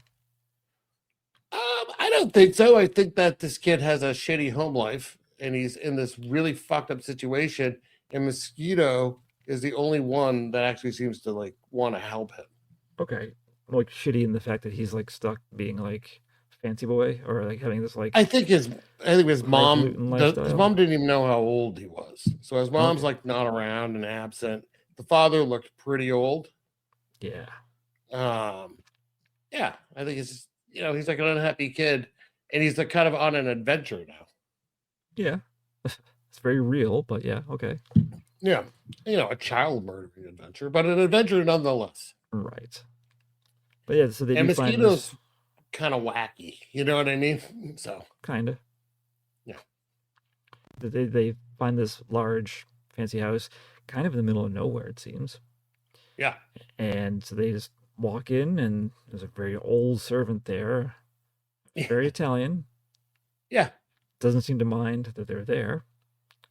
I don't think so. I think that this kid has a shitty home life, and he's in this really fucked up situation, and Mosquito is the only one that actually seems to want to help him. Okay. Shitty in the fact that he's stuck being fancy boy or having this I think his mom didn't even know how old he was. So his mom's not around and absent. The father looked pretty old. Yeah. Yeah, I think it's he's an unhappy kid, and he's kind of on an adventure now. Yeah. It's very real, but yeah, okay. Yeah. A child murdering adventure, but an adventure nonetheless. Right. But yeah, so they Mosquito's kind of wacky, you know what I mean? So kind of. Yeah. They find this large fancy house kind of in the middle of nowhere, it seems. Yeah. And so they just walk in, and there's a very old servant there, very Italian. Yeah. Doesn't seem to mind that they're there.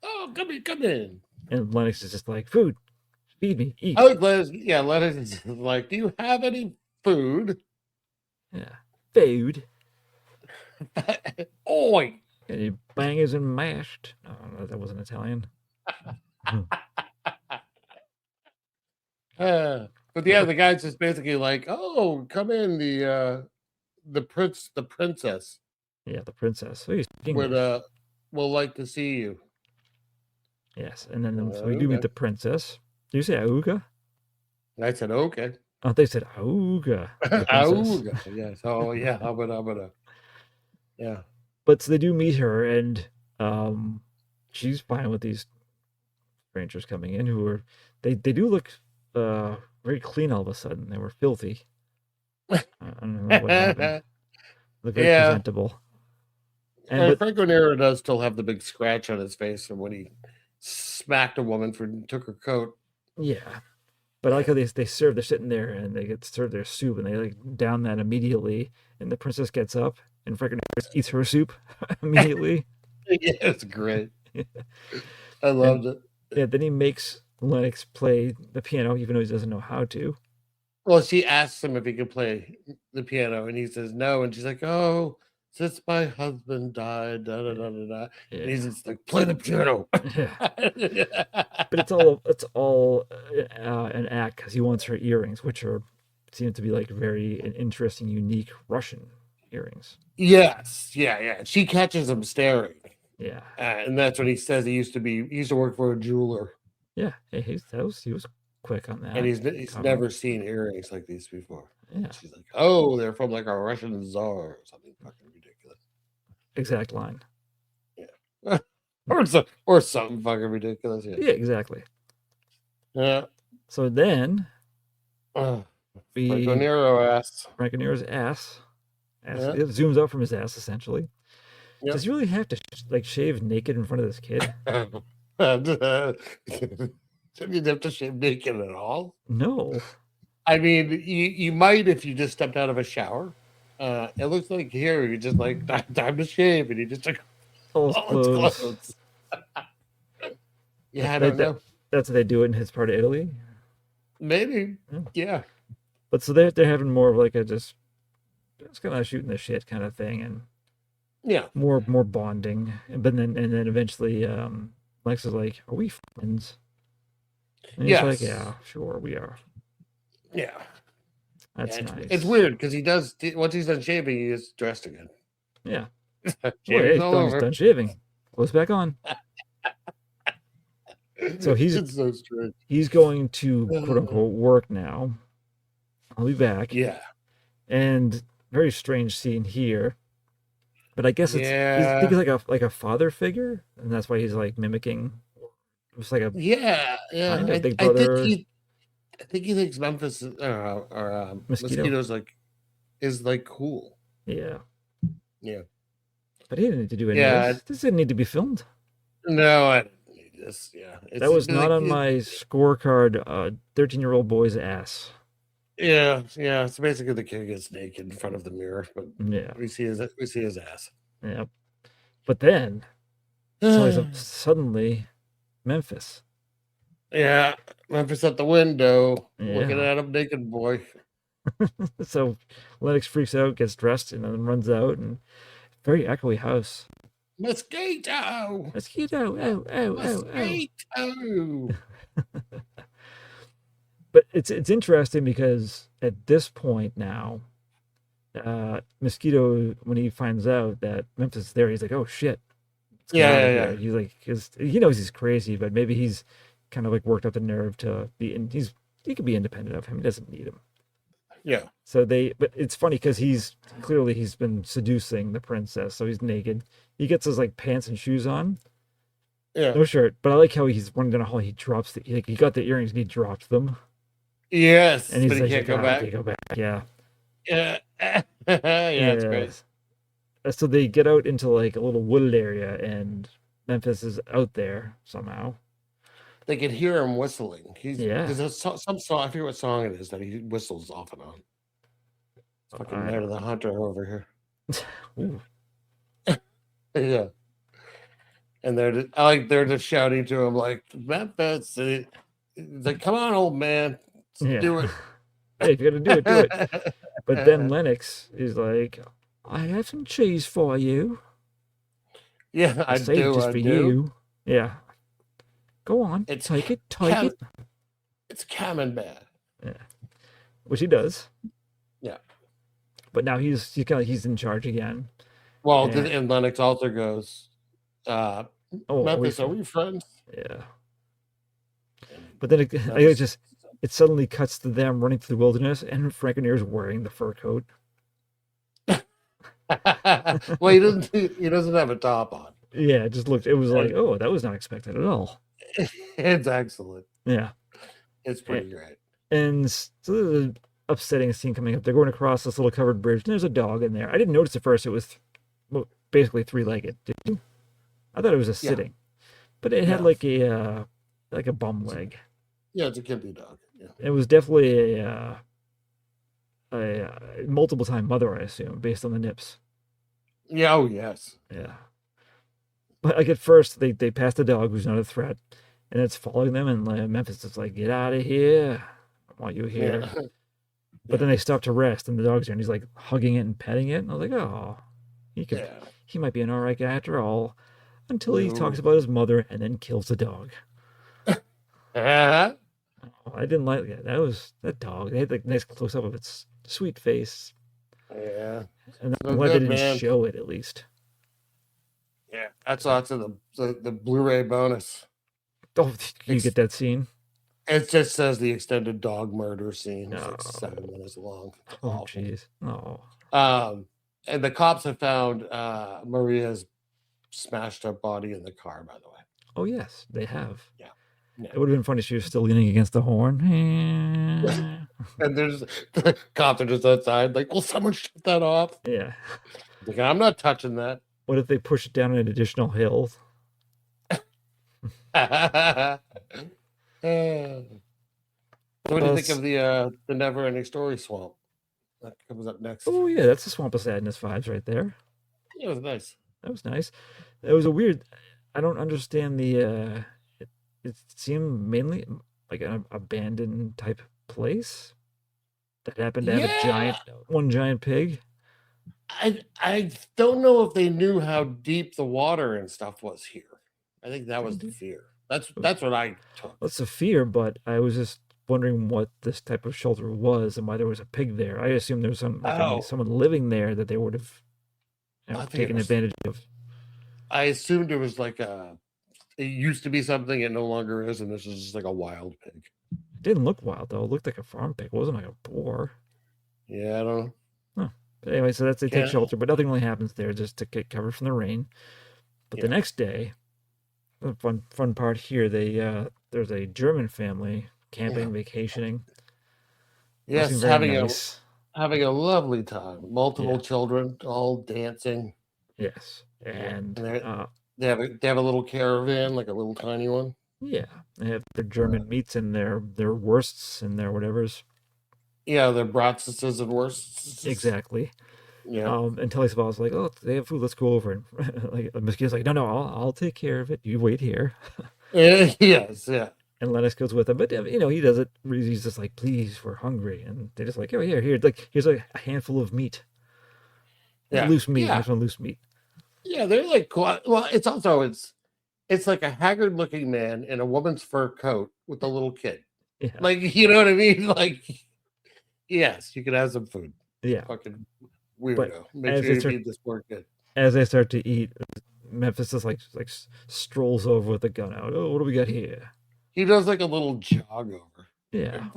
Oh, come in. And Lennox is just like, food, feed me, eat. I think Lennox is like, do you have any food? Yeah. Food. Oi. Any bangers and mashed? No, that wasn't Italian. But yeah, the guy's just basically like, oh, come in, the princess. Yeah, the princess. Oh, will like to see you. Yes, and then so we do meet the princess. Do you say Auga? I said okay. Oh, they said Auga. Auga. Yes. Oh yeah. I'm gonna. Yeah. But so they do meet her, and she's fine with these strangers coming in who are they do look very clean all of a sudden. They were filthy. I don't know what happened. Look very presentable. And Franco Nero does still have the big scratch on his face from when he smacked a woman took her coat. Yeah. But I like how they're sitting there and they get served their soup and they down that immediately, and the princess gets up and Franco Nero eats her soup immediately. Yeah, it's great. I loved it. Yeah, then he makes Lennox play the piano, even though he doesn't know how to. Well, she asks him if he can play the piano, and he says no. And she's like, "Oh, since my husband died, da da da da da." Yeah. And he's just like, "Play the piano." But it's all an act because he wants her earrings, which seem to be like very interesting, unique Russian earrings. Yes, yeah. She catches him staring. Yeah, And that's when he says he used to work for a jeweler. yeah. Hey, he was quick on that. And he's never seen earrings like these before. Yeah. She's like, "Oh, they're from like a Russian czar or something fucking ridiculous." Exact line. Yeah. or something fucking ridiculous. Yeah. Yeah, exactly. Yeah. So then Franco Franconero's ass. Yeah. It zooms out from his ass essentially. Yep. Does he really have to shave naked in front of this kid? Didn't have to shave naked at all. No. I mean, you might if you just stepped out of a shower. It looks like here you just like time to shave, and you just took All his clothes. clothes. Yeah, I don't know. That's how they do it in his part of Italy. Maybe, yeah. But so they're having more of like a just kind of shooting the shit kind of thing, and Yeah. more bonding. But then eventually, Lex is like, "Are we friends?" And he's like, "Yeah, sure, we are." Yeah. That's nice. It's weird because he does once he's done shaving, he is dressed again. Yeah. Shaving's Well, all he's over. done shaving. Clothes back on. So It's so strange. he's going to quote unquote work now. I'll be back. Yeah. And very strange scene here. But I guess I think it's like a father figure, and that's why he's like mimicking. It's like a Yeah. kind of I big brother. I think he thinks Memphis or Mosquito. Mosquito's is like cool. Yeah. Yeah. But he didn't need to do any Yeah. of this. This didn't need to be filmed. No, I didn't need this. Yeah. That was not on my scorecard. 13-year-old boy's ass. Yeah. So basically, the kid gets naked in front of the mirror, but Yeah. we see his ass. Yeah. But then suddenly Memphis. Yeah, Memphis at the window, looking Yeah. at him naked, boy. So Lennox freaks out, gets dressed, and then runs out. And very echoey house. Mosquito! Mosquito! Oh, oh, oh, Mosquito! But it's interesting because at this point now, Mosquito, when he finds out that Memphis is there, he's like, "Oh shit!" Yeah. He's like, because he knows he's crazy, but maybe he's kind of like worked up the nerve to be. And he could be independent of him. He doesn't need him. Yeah. So but it's funny because he's been seducing the princess, so he's naked. He gets his like pants and shoes on. Yeah. No shirt, but I like how he's running down a hall. He drops he got the earrings and he dropped them. Yes, And he's but like, he can't go back. Can't go back. Yeah. Yeah. It's great. So they get out into like a little wooded area, and Memphis is out there somehow. They can hear him whistling. Yeah. There's some song, I forget what song it is that he whistles off and on. Fucking Night of the Hunter over here. Ooh. Yeah. And they're just shouting to him like, Memphis. And he's like, "Come on, old man. Yeah. Do it." Hey, if you're gonna do it, do it. But then Lennox is like, "I have some cheese for you. Yeah, I saved do. just I for do. you." Yeah. Go on. Take it. It's camembert. Yeah. Which he does. Yeah. But now he's in charge again. Well, and Lennox also goes, Memphis, are we friends? Yeah. But then it suddenly cuts to them running through the wilderness, and Franconeer's wearing the fur coat. Well, he doesn't have a top on. Yeah, it was like, oh, that was not expected at all. It's excellent. Yeah. It's pretty great. And so there's an upsetting scene coming up. They're going across this little covered bridge, and there's a dog in there. I didn't notice at first it was basically three-legged. Did you? I thought it was a sitting. But it had like a bum leg. Yeah, it's a kiddie dog. Yeah. It was definitely a multiple-time mother, I assume, based on the nips. Yeah, oh yes. Yeah. But like at first, they pass the dog who's not a threat, and it's following them, and Memphis is like, "Get out of here! I want you here." Yeah. But then they stop to rest, and the dog's there, and he's like hugging it and petting it. And I was like, "Oh, Yeah. he might be an all right guy after all." Until he talks Ooh. about his mother and then kills the dog. Uh-huh. Oh, I didn't like that. That dog. They had like nice close up of its sweet face, Yeah. and So I'm glad they good, didn't man. show it at least. Yeah. That's lots of the Blu-ray bonus. Oh, you It's- get that scene? It just says the extended dog murder scene. It's No. like 7 minutes long. Oh, Awful. jeez. Oh, And the cops have found Maria's smashed up body in the car, by the way. oh yes, they have. Yeah. It would have been funny if she was still leaning against the horn. And there's the cops are just outside, like, will someone shut that off? Yeah. Like, I'm not touching that. What if they push it down an additional hill? What do you think of the Never Ending Story swamp? That comes up next. Oh yeah, that's the Swamp of Sadness vibes right there. It was nice. That was nice. It was a weird. I don't understand the. It seemed mainly like an abandoned type place that happened to have one giant pig. I don't know if they knew how deep the water and stuff was here. I think that was the fear. That's what I took. That's a fear, but I was just wondering what this type of shelter was and why there was a pig there. I assumed there was someone living there that they would have taken advantage of. I assumed it was like it used to be something it no longer is, and this is just like a wild pig. It didn't look wild though. It looked like a farm pig. It wasn't like a boar. Yeah, I don't know. Huh. But anyway, so they take shelter, but nothing really happens there just to get covered from the rain. But the next day, the fun part here, there's a German family camping, vacationing. Yes, having a lovely time. Multiple children all dancing. Yes, and they have a little caravan, like a little tiny one. Yeah, they have their German meats and their wursts and their whatevers. Yeah, their bratwursts and wursts. Exactly. Yeah. And Telly Savalas was like, "Oh, they have food. Let's go over." And like Mosquito's like, "No, I'll take care of it. You wait here." Yes, yeah. And Lennox goes with him, but he does it. He's just like, "Please, we're hungry," and they're just like, "Oh, here, like here's a handful of meat." Loose meat. Yeah. I just want loose meat. Yeah, they're like, well, it's also it's like a haggard-looking man in a woman's fur coat with a little kid. Yeah. Like, you know what I mean? Like, yes, you can have some food. Yeah. Fucking weirdo. Make sure you feed this poor kid. As they start to eat, Memphis just like strolls over with the gun out. "Oh, what do we got here?" He does like a little jog over. Yeah.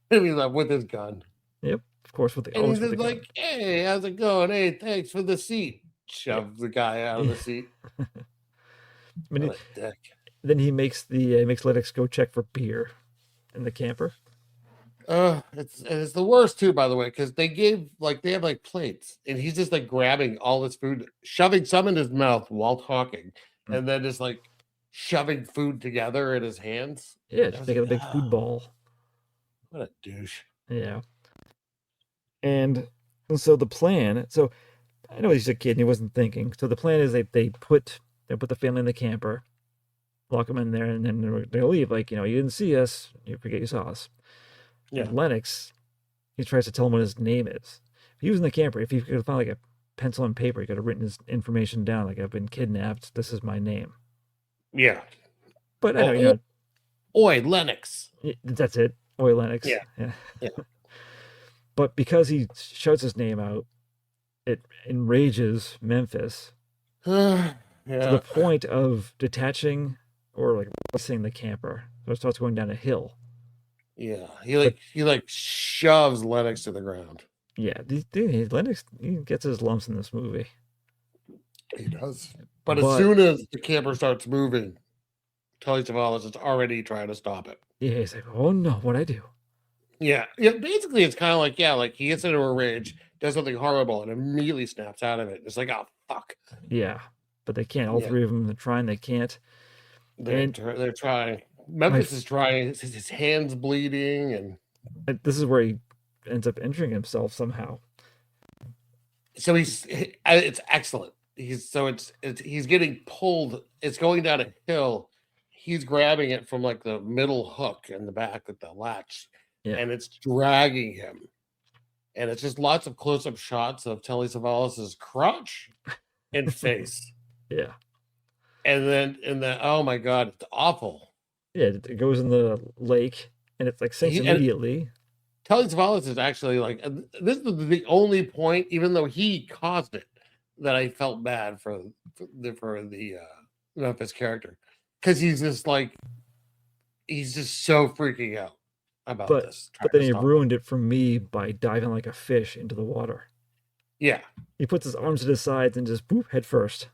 He's like with his gun. Yep. Of course, with the And he's with the just like, "Hey, how's it going? Hey, thanks for the seat." Shove the guy out of the seat. I mean, What a dick. Then he makes Lennox go check for beer in the camper. It's the worst too, by the way, because they have like plates, and he's just like grabbing all this food, shoving some in his mouth while talking, and then just like shoving food together in his hands. Yeah, just making a big food ball. What a douche. Yeah. And so the plan. So I know he's a kid and he wasn't thinking. So the plan is they put the family in the camper, lock them in there, and then they'll leave. Like, you didn't see us. You forget you saw us. Yeah. And Lennox, he tries to tell him what his name is. If he was in the camper, if he could have found like a pencil and paper, he could have written his information down. Like, "I've been kidnapped. This is my name." Yeah. But I know, Oi, Lennox. That's it. Oi, Lennox. Yeah. But because he shouts his name out, it enrages Memphis to the point of detaching or like racing the camper. So it starts going down a hill. Yeah, he shoves Lennox to the ground. Yeah, Lennox, he gets his lumps in this movie. He does. But as soon as the camper starts moving, Telly Savalas is already trying to stop it. Yeah, he's like, "Oh no, what'd I do?" Yeah. Basically, it's kind of like he gets into a rage, does something horrible, and immediately snaps out of it. It's like, oh fuck. Yeah, but they can't. All three of them, they're trying. They can't. They're trying. Memphis is trying. His hands bleeding, and this is where he ends up injuring himself somehow. So it's excellent. he's getting pulled. It's going down a hill. He's grabbing it from like the middle hook in the back of the latch, Yeah. and it's dragging him. And it's just lots of close-up shots of Telly Savalas' crotch and face. Yeah. And then oh my god, it's awful. Yeah, it goes in the lake and it's like sinks immediately. Telly Savalas is actually like, this is the only point, even though he caused it, that I felt bad for the Memphis character, because he's just so freaking out about this. But then he ruined it for me by diving like a fish into the water. Yeah, he puts his arms at his sides and just boop head first.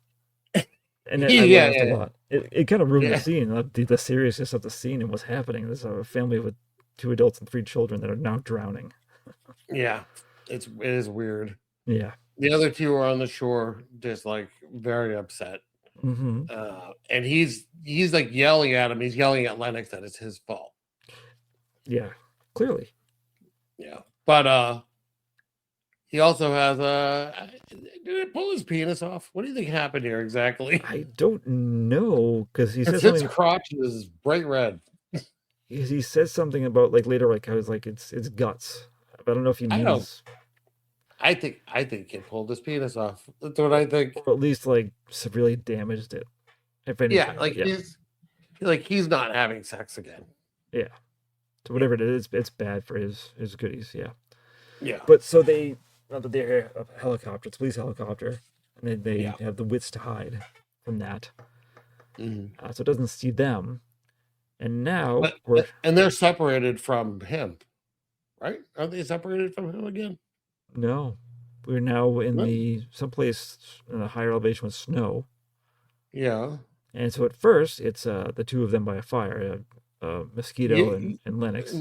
And I laughed a lot. It kind of ruined the scene, the seriousness of the scene and what's happening. There's a family with 2 adults and 3 children that are now drowning. Yeah, it is weird. Yeah. The other 2 are on the shore, just like very upset. Mm-hmm. And he's like yelling at him. He's yelling at Lennox that it's his fault. Yeah, clearly. Yeah, but he also has did it pull his penis off? What do you think happened here exactly? I don't know, because he says his crotch is bright red. He says something about like later, like I was like it's guts. But I don't know if he means. I think it pulled his penis off. That's what I think. Or at least like severely damaged it. If anything. He's not having sex again. Yeah. So whatever it is, it's bad for his goodies. Yeah. Yeah. But so they're a helicopter, it's a police helicopter, and they have the wits to hide from that. Mm-hmm. So it doesn't see them. And now they're separated from him, right? Are they separated from him again? No, we're now in someplace in a higher elevation with snow. Yeah. And so at first it's the 2 of them by a fire, Mosquito and Lennox.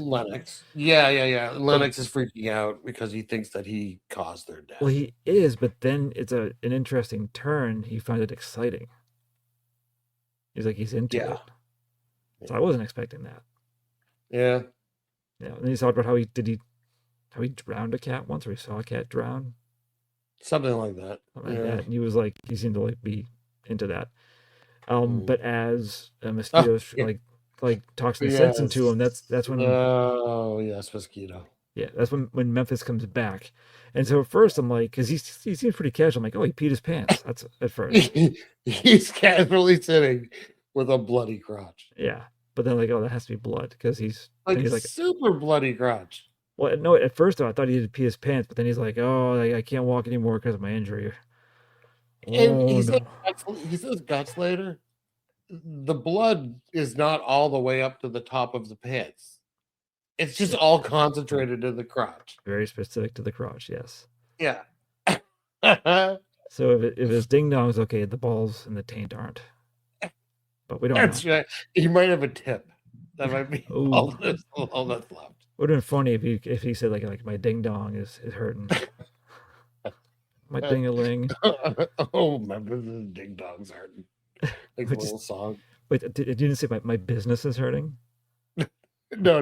Yeah. Lennox is freaking out because he thinks that he caused their death. Well, he is, but then it's an interesting turn. He finds it exciting. He's into it. So I wasn't expecting that. Yeah. Yeah. And he's talked about how he drowned a cat once, or he saw a cat drown. Something like that. And he seemed to be into that. But as Mosquito talks sense into him, that's when. Oh yes, Mosquito. Yeah, that's when Memphis comes back, and so at first I'm like, because he seems pretty casual. I'm like, oh, he peed his pants. That's at first. He's casually sitting with a bloody crotch. Yeah, but then like, oh, that has to be blood, because he's like super bloody crotch. Well, no, at first though, I thought he had to pee his pants, but then he's like, oh, I can't walk anymore because of my injury. And he says guts later. The blood is not all the way up to the top of the pants. It's just all concentrated in the crotch. Very specific to the crotch, yes. Yeah. So if his ding dong's okay, the balls and the taint aren't. But we don't know. Right. He might have a tip. That might be all that's left. Would have been funny if he said like my ding dong is hurting. My ding-a-ling. Oh, remember the ding dong's hurting. Like a little song. Wait, you didn't say my business is hurting? No.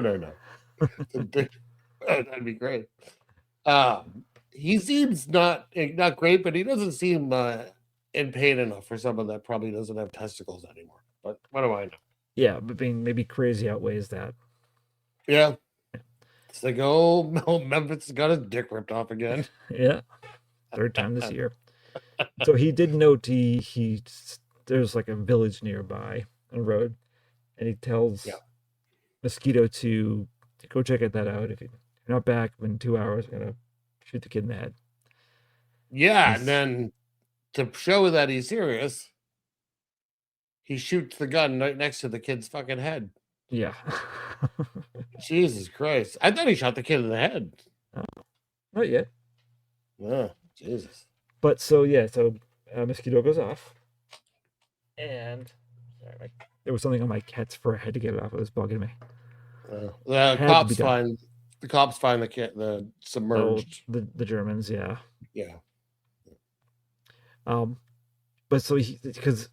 That'd be great. He seems not great, but he doesn't seem in pain enough for someone that probably doesn't have testicles anymore. But what do I know? Yeah, but being maybe crazy outweighs that. Yeah. It's like, oh, Memphis got his dick ripped off again. Yeah. 3rd time this year. So he did note there's like a village nearby on the road, and he tells Mosquito to go check that out. If you're not back in 2 hours, I'm gonna shoot the kid in the head. Yeah, and then to show that he's serious, he shoots the gun right next to the kid's fucking head. Yeah. Jesus Christ. I thought he shot the kid in the head. Not yet. Oh, Jesus. But so Mosquito goes off. And there was something on my cat's fur. I had to get it off. It was bugging me. The cops find the kid, the submerged. The Germans, yeah. Yeah. But so because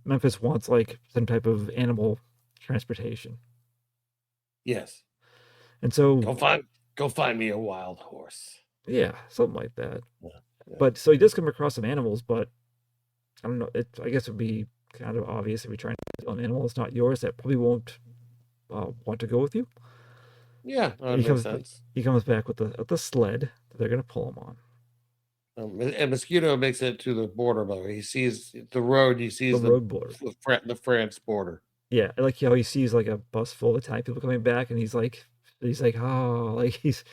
Memphis wants like some type of animal transportation. Yes. And so go find me a wild horse. Yeah, something like that. Yeah. But so he does come across some animals, but I don't know. I guess it would be kind of obvious if you're trying to kill an animal that's not yours that probably won't want to go with you. Yeah, that He makes comes sense. he comes back with the sled that they're gonna pull him on. And Mosquito makes it to the border, by the way. He sees the road. He sees The road border. the France border. Yeah, I like how he sees like a bus full of Italian people coming back, and he's like, oh, like he's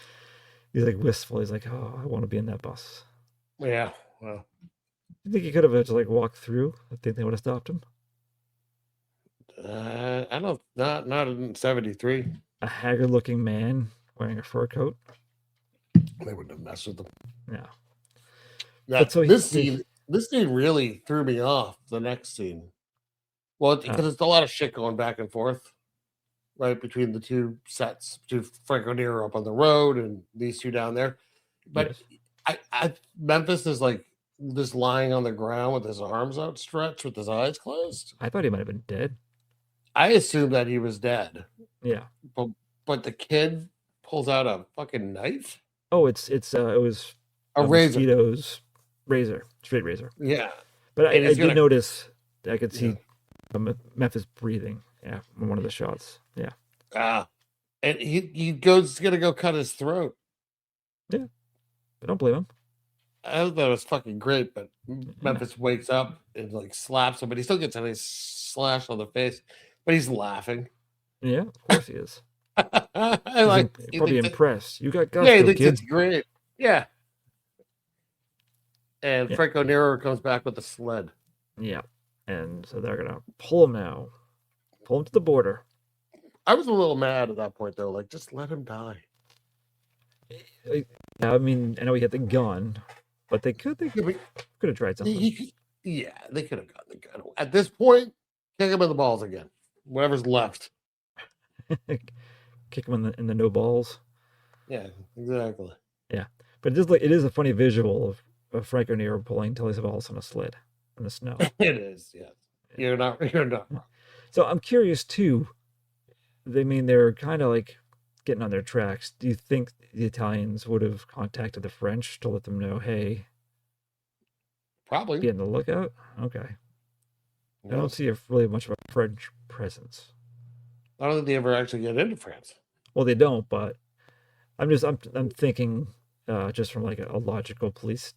like wistful. He's like, oh, I want to be in that bus. Yeah, well, You think he could have just like walked through? I think they would have stopped him. I don't. Not in '73. A haggard-looking man wearing a fur coat. They wouldn't have messed with him. Yeah. Now, But so this scene really threw me off. The next scene, well, because there's a lot of shit going back and forth, right, between the two sets, between Franco Nero up on the road and these two down there. But Yes. Memphis is like just lying on the ground with his arms outstretched, with his eyes closed. I thought he might have been dead. I assumed that he was dead, Yeah. but the kid pulls out a fucking knife, Oh, it was a razor. Mosquito's razor, straight razor. Yeah, But I And he's did gonna- notice I could see Memphis breathing. Yeah, in one of the shots. Yeah. And he's gonna go cut his throat. I don't blame him. I thought that was fucking great, but Memphis wakes up and like slaps him, but he still gets a nice slash on the face. But he's laughing. Yeah, of course he is. I He's like probably he thinks it- impressed. You got gusto, yeah, he thinks kid. it's great. Yeah. And Yeah. Franco Nero comes back with a sled. Yeah. And so they're gonna pull him now. Pull him to the border. I was a little mad at that point though, like just let him die. I mean, I know he had the gun, but they could Yeah, but have tried something. yeah, they could have gotten the gun. At this point, kick him in the balls again. Whatever's left. Kick him in the no balls. Yeah, exactly. But it is a funny visual of Franco Nero pulling Telly Savalas on a sled in the snow. It is, yes. You're not wrong. So I'm curious too. They're kind of like getting on their tracks. Do you think the Italians would have contacted the French to let them know, hey, Probably. be on the lookout? Okay. I don't see really much of a French presence. I don't think they ever actually get into France. Well, they don't, but I'm thinking just from like a logical police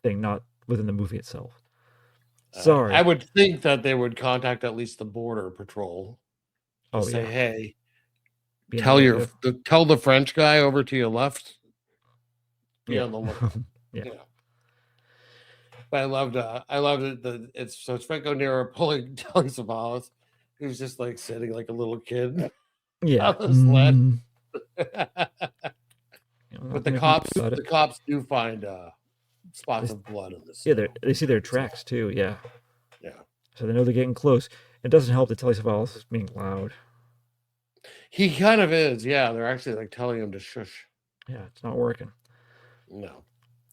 thing, not within the movie itself. Sorry. I would think that they would contact at least the border patrol. Oh, Say, yeah. hey, Be on tell the tell the French guy over to your left. Be Yeah. on the lookout. Yeah. But I loved it. It's Franco Nero pulling Telly Savalas. He was just like sitting like a little kid. Yeah. on the sled. Mm, you know, But the nothing about it. cops do find spots of blood in this. Yeah, they see their tracks too. Yeah. Yeah. So they know they're getting close. It doesn't help that Telly Savalas is being loud. He kind of is. Yeah, they're actually like telling him to shush. Yeah, it's not working. No.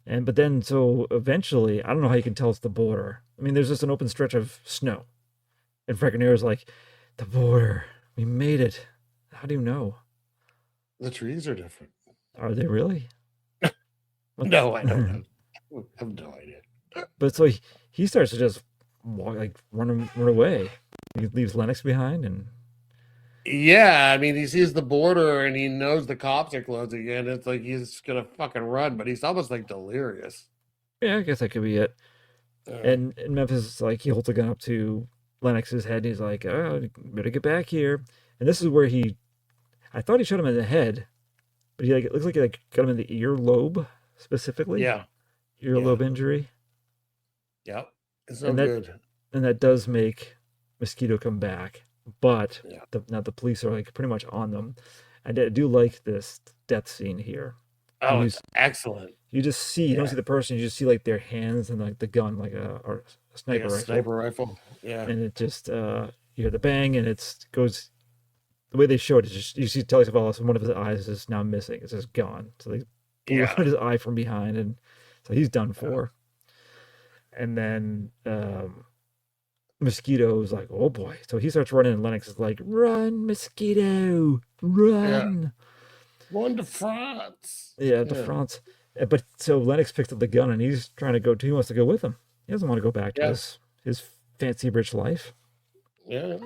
But then so eventually, I don't know how you can tell it's the border. I mean, there's just an open stretch of snow, and Franco Nero's like, the border. We made it. How do you know? The trees are different. Are they really? No, I don't know. I have no idea. But so he starts to just walk, like run away. He leaves Lennox behind, and Yeah, I mean, he sees the border and he knows the cops are closing in. It's like he's gonna fucking run, but he's almost like delirious. yeah, I guess that could be it. And Memphis is like, he holds a gun up to Lennox's head. And he's like, oh, you better get back here. And this is where I thought he shot him in the head, but it looks like he got him in the earlobe specifically. Yeah. Earlobe injury. Yep. It's no And that- good. And that does make Mosquito come back. But Yeah. now the police are like pretty much on them. And I do like this death scene here. Oh, He's- it's excellent. You just see, you don't see the person, you just see like their hands and like the gun, like or a sniper Like a rifle. sniper rifle. Yeah. And it just you hear the bang, and it goes the way they show it is just you see Telly Savalas, and one of his eyes is now missing. It's just gone. So they blew out his eye from behind, and so he's done for. And then Mosquito's like, oh boy. So he starts running, and Lennox is like, run, Mosquito, run. One to France. Yeah, to France. But so Lennox picks up the gun and he's trying to go too. He wants to go with him. He doesn't want to go back to Yeah. his fancy rich life. Yeah.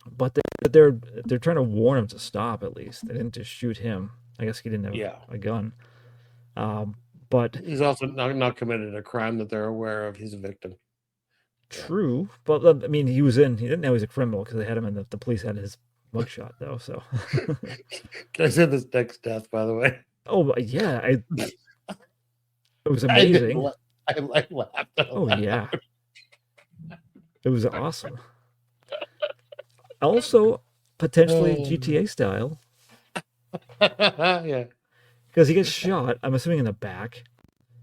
But they're trying to warn him to stop. At least they didn't just shoot him. I guess he didn't have a gun. But He's also not committed a crime that they're aware of. He's a victim. true. But I mean, he didn't know he was a criminal because they had him in the police had his mugshot though. So Can I say this next death, by the way? oh yeah, it was I did amazing. I laughed. Oh yeah, it was awesome. Also, potentially GTA style Yeah. because he gets shot. I'm assuming in the back,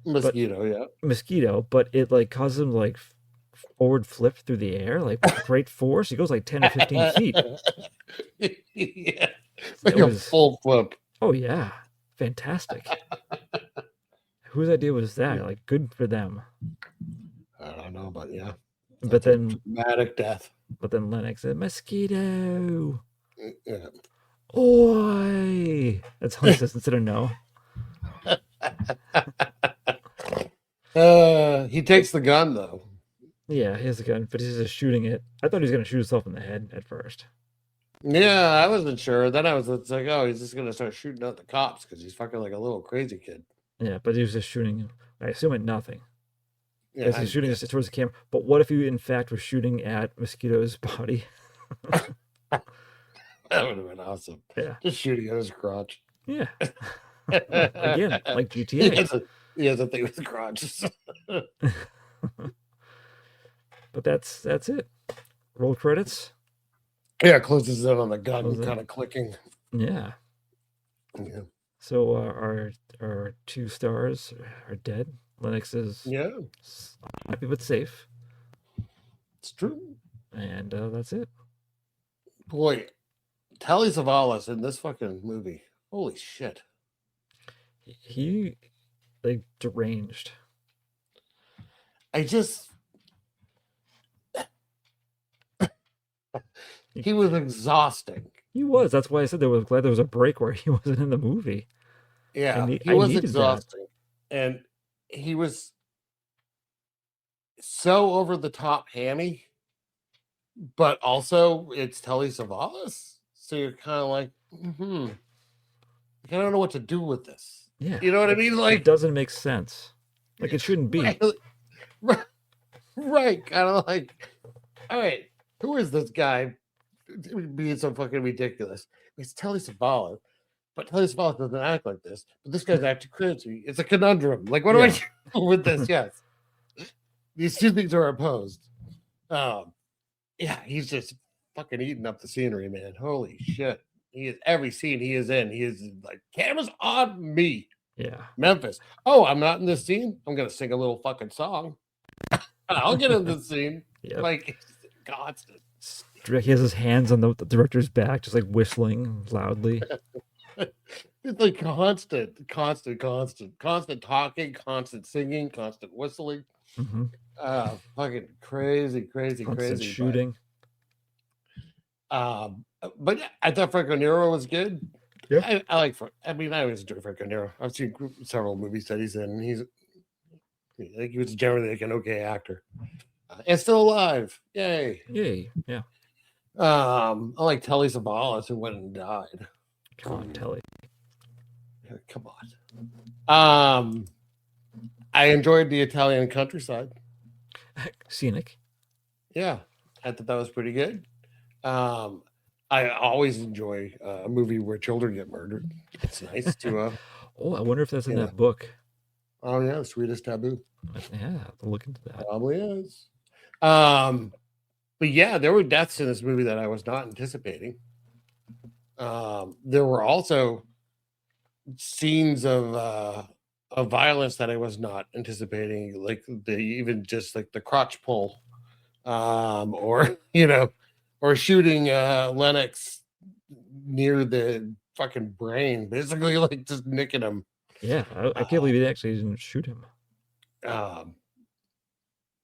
mosquito, but it like causes him to, like forward flip through the air like with great force. He goes like 10 or 15 feet. Yeah. It Like a was- full flip. Oh yeah, fantastic. Whose idea was that? Like, good for them. I don't know, but yeah. But then Dramatic death. Lennox said, "Mosquito, Yeah. oi!" That's how he says instead of no. He takes the gun though. Yeah, he has a gun, but he's just shooting it. I thought he was gonna shoot himself in the head at first. Yeah, I wasn't sure. Then it's like, oh, he's just gonna start shooting at the cops because he's fucking like a little crazy kid. Yeah, but he was just shooting. I assume at nothing. Yeah, He's shooting just towards the camera. But what if you, in fact, were shooting at Mosquito's body? that would have been awesome. Yeah. Just shooting at his crotch. Yeah. Again, like GTA. He has a thing with the crotch. But that's it. Roll credits. Yeah, closes in on the gun, Close it. kind of clicking. Yeah. Yeah. So our 2 stars are dead. Lennox is Yeah, happy but safe, it's true. and that's it. Boy, Telly Savalas in this fucking movie. Holy shit. He like deranged. He was exhausting. He was. That's why I said glad there was a break where he wasn't in the movie. Yeah, I he was needed that. exhausting. And he was so over the top hammy, but also it's Telly Savalas. So you're kind of like, I don't know what to do with this. Yeah. You know what I mean? Like, it doesn't make sense. Like it shouldn't be. Right. Kind of like, all right, who is this guy being so fucking ridiculous? It's Telly Savalas, but Telly Savalas doesn't act like this. But this guy's acting crazy. It's a conundrum. Like, what do I do with this? Yes. These two things are opposed. Yeah, he's just fucking eating up the scenery, man. Holy shit. He is every scene he is in. He is like, cameras on me. Yeah. Memphis. Oh, I'm not in this scene. I'm gonna sing a little fucking song. I'll get in this scene. Yep. Like it's constant. He has his hands on the director's back, just like whistling loudly. It's like constant talking, constant singing, constant whistling. Mm-hmm. Fucking crazy, Constant shooting. But I thought Franco Nero was good. Yeah. I like. I always enjoy Franco Nero. I've seen several movies that he's in. I think he was generally like an okay actor, and still alive. Yay! Yay! Yeah. I like Telly Savalas, who went and died. Come on, Telly. Come on. I enjoyed the Italian countryside. Scenic. Yeah, I thought that was pretty good. I always enjoy a movie where children get murdered. It's nice to. Oh, I wonder if that's in that book. Oh yeah, The Sweetest Taboo. Yeah, I'll look into that. Probably is. But yeah, there were deaths in this movie that I was not anticipating. There were also scenes of violence that I was not anticipating, like even just like the crotch pull, or or shooting Lennox near the fucking brain, basically like just nicking him. Yeah, I can't believe he actually didn't shoot him.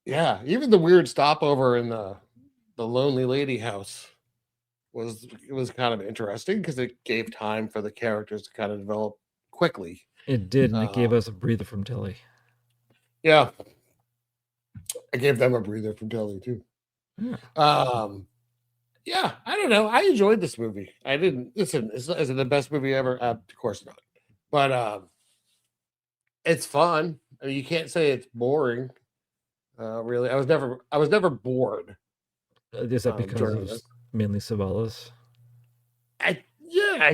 Yeah, even the weird stopover in the lonely lady house was kind of interesting because it gave time for the characters to kind of develop quickly. It did, and it gave us a breather from Telly. Yeah, I gave them a breather from Telly too. Yeah. Yeah, I don't know. I enjoyed this movie. I didn't listen. Is it the best movie ever? Of course not. But it's fun. I mean, you can't say it's boring. Really, I was never bored. Is that because during of this. mainly Savalas? I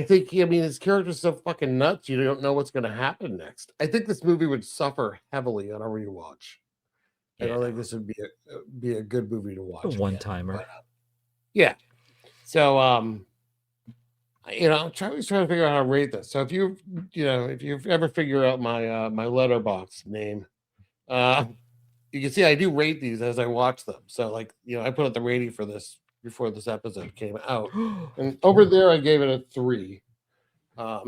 think. I mean, his character's so fucking nuts. You don't know what's going to happen next. I think this movie would suffer heavily on a rewatch. I don't think this would be a good movie to watch. A one-timer. Yeah. So, I'm trying to figure out how to rate this. So if you've ever figure out my my letterbox name, you can see I do rate these as I watch them. So I put out the rating for this before this episode came out, and over there I gave it a 3.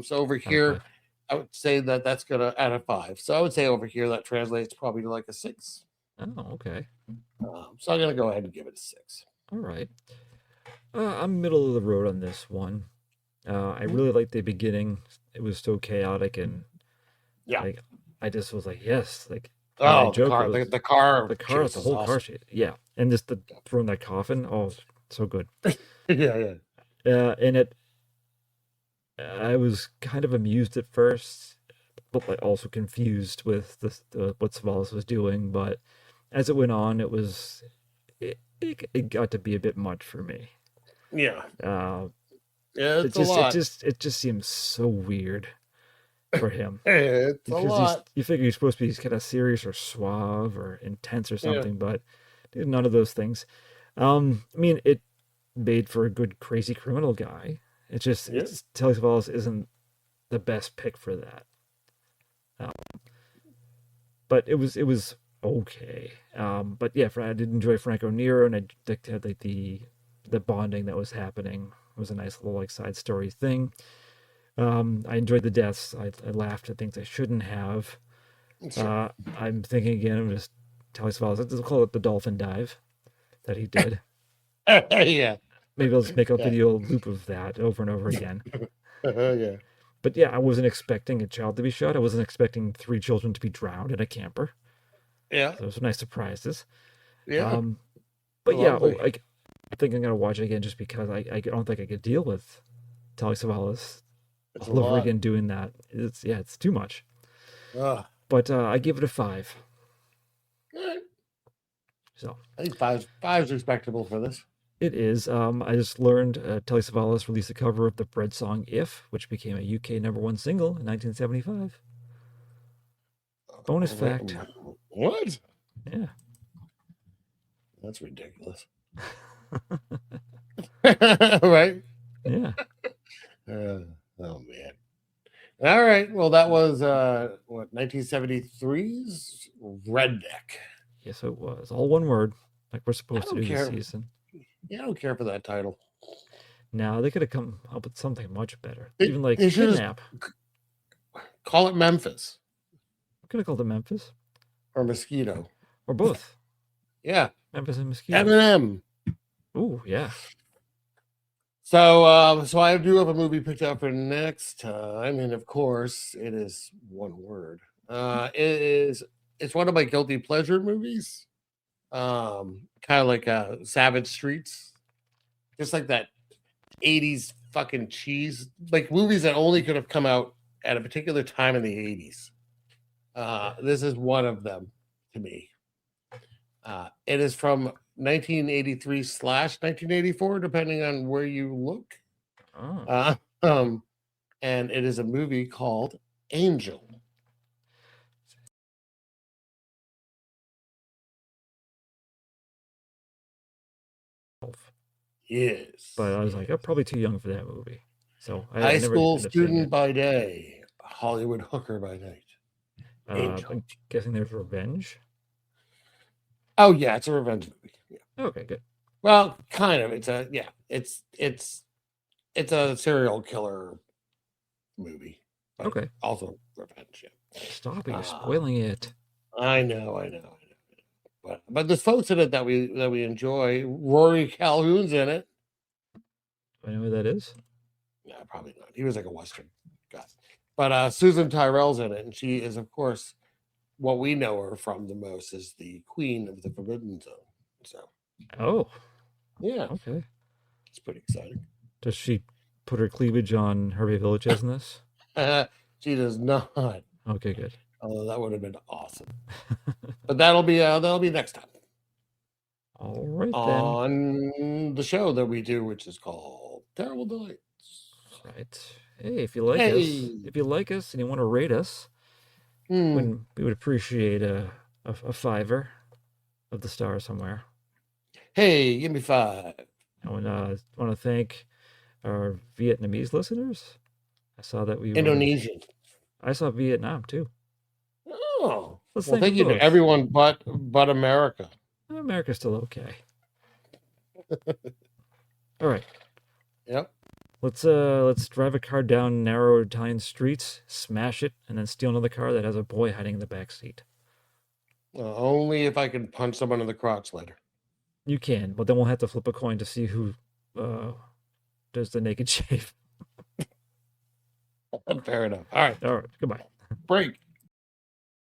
So over here, Okay. I would say that's gonna add a 5. So I would say over here that translates probably to like a 6. Oh, okay. So I'm gonna go ahead and give it a 6. All right. I'm middle of the road on this one. I really liked the beginning. It was so chaotic, and I just was like, yes, like Oh, joke, the car, the whole awesome. car shit, yeah, and just the throwing that coffin, oh, so good. yeah. And I was kind of amused at first, but like also confused with what Savalas was doing. But as it went on, it got to be a bit much for me. Yeah. It's a lot. It just seems so weird for him. It's because a lot. You figure he's supposed to be kind of serious or suave or intense or something, but none of those things. I mean, it made for a good crazy criminal guy. It's Telly Savalas isn't the best pick for that. But it was okay. But yeah, I did enjoy Franco Nero, and I had like the bonding that was happening. It was a nice little like side story thing. I enjoyed the deaths. I laughed at things I shouldn't have. Sure. I'm thinking again of just Telly Savalas. Let's call it the dolphin dive that he did. Yeah. Maybe I'll just make a video loop of that over and over again. Yeah. But yeah, I wasn't expecting a child to be shot. I wasn't expecting 3 children to be drowned in a camper. Yeah. Those were nice surprises. Yeah. But yeah, Lovely. I think I'm gonna watch it again just because I don't think I could deal with Telly Savalas It's all a over lot. again doing that. It's too much. Ugh. But I give it a 5. All right. So I think five's respectable for this. it is. I just learned Telly Savalas released a cover of the Bread song "If," which became a UK #1 single in 1975. Bonus fact. What? Yeah. That's ridiculous. Right? Yeah. Oh man. All right. Well, that was 1973's Redneck. Yes, it was. All one word, like we're supposed to don't do care. this season. Yeah, I don't care for that title. Now they could have come up with something much better. They- Even like they should've- Kidnap. Call it Memphis We could have called it Memphis. or Mosquito. Or both. Yeah. Memphis and Mosquito. M&M. Ooh, yeah. So I do have a movie picked out for next time, and of course, it is one word. It's one of my guilty pleasure movies. Kind of like Savage Streets, just like that 80s fucking cheese, like movies that only could have come out at a particular time in the 80s. This is one of them to me. It is from 1983/1984, depending on where you look. Oh. And it is a movie called Angel. Yes. But I was like, I'm probably too young for that movie. So I High never school ended up seeing student it. by day, Hollywood hooker by night. Angel. I'm guessing there's revenge. Oh yeah, it's a revenge movie. Yeah. Okay, good. Well, kind of. It's a serial killer movie. But Okay. Also revenge. Yeah. Stop it! You're spoiling it. I know. But there's folks in it that we enjoy. Rory Calhoun's in it. Do I know who that is? No, probably not. He was like a Western guy. But Susan Tyrrell's in it, and she is, of course, what we know her from the most is the queen of the Forbidden Zone. So, Oh, yeah, okay. it's pretty exciting. Does she put her cleavage on Hervey Villages in this? She does not. Okay, good. Although that would have been awesome. But that'll be next time All right, then. on the show that we do, which is called Terrible Delights. Right. Hey, if you like us and you want to rate us, we would appreciate a fiver of the star somewhere. Hey, give me 5. I want to thank our Vietnamese listeners. I saw that we Indonesian. I saw Vietnam too. Oh, Let's well, thank thank you both. to everyone but America. America's still okay. All right. Yep. Let's drive a car down narrow Italian streets, smash it, and then steal another car that has a boy hiding in the back seat. Only if I can punch someone in the crotch later. You can, but then we'll have to flip a coin to see who does the naked shave. Fair enough. All right. All right. Goodbye. Break.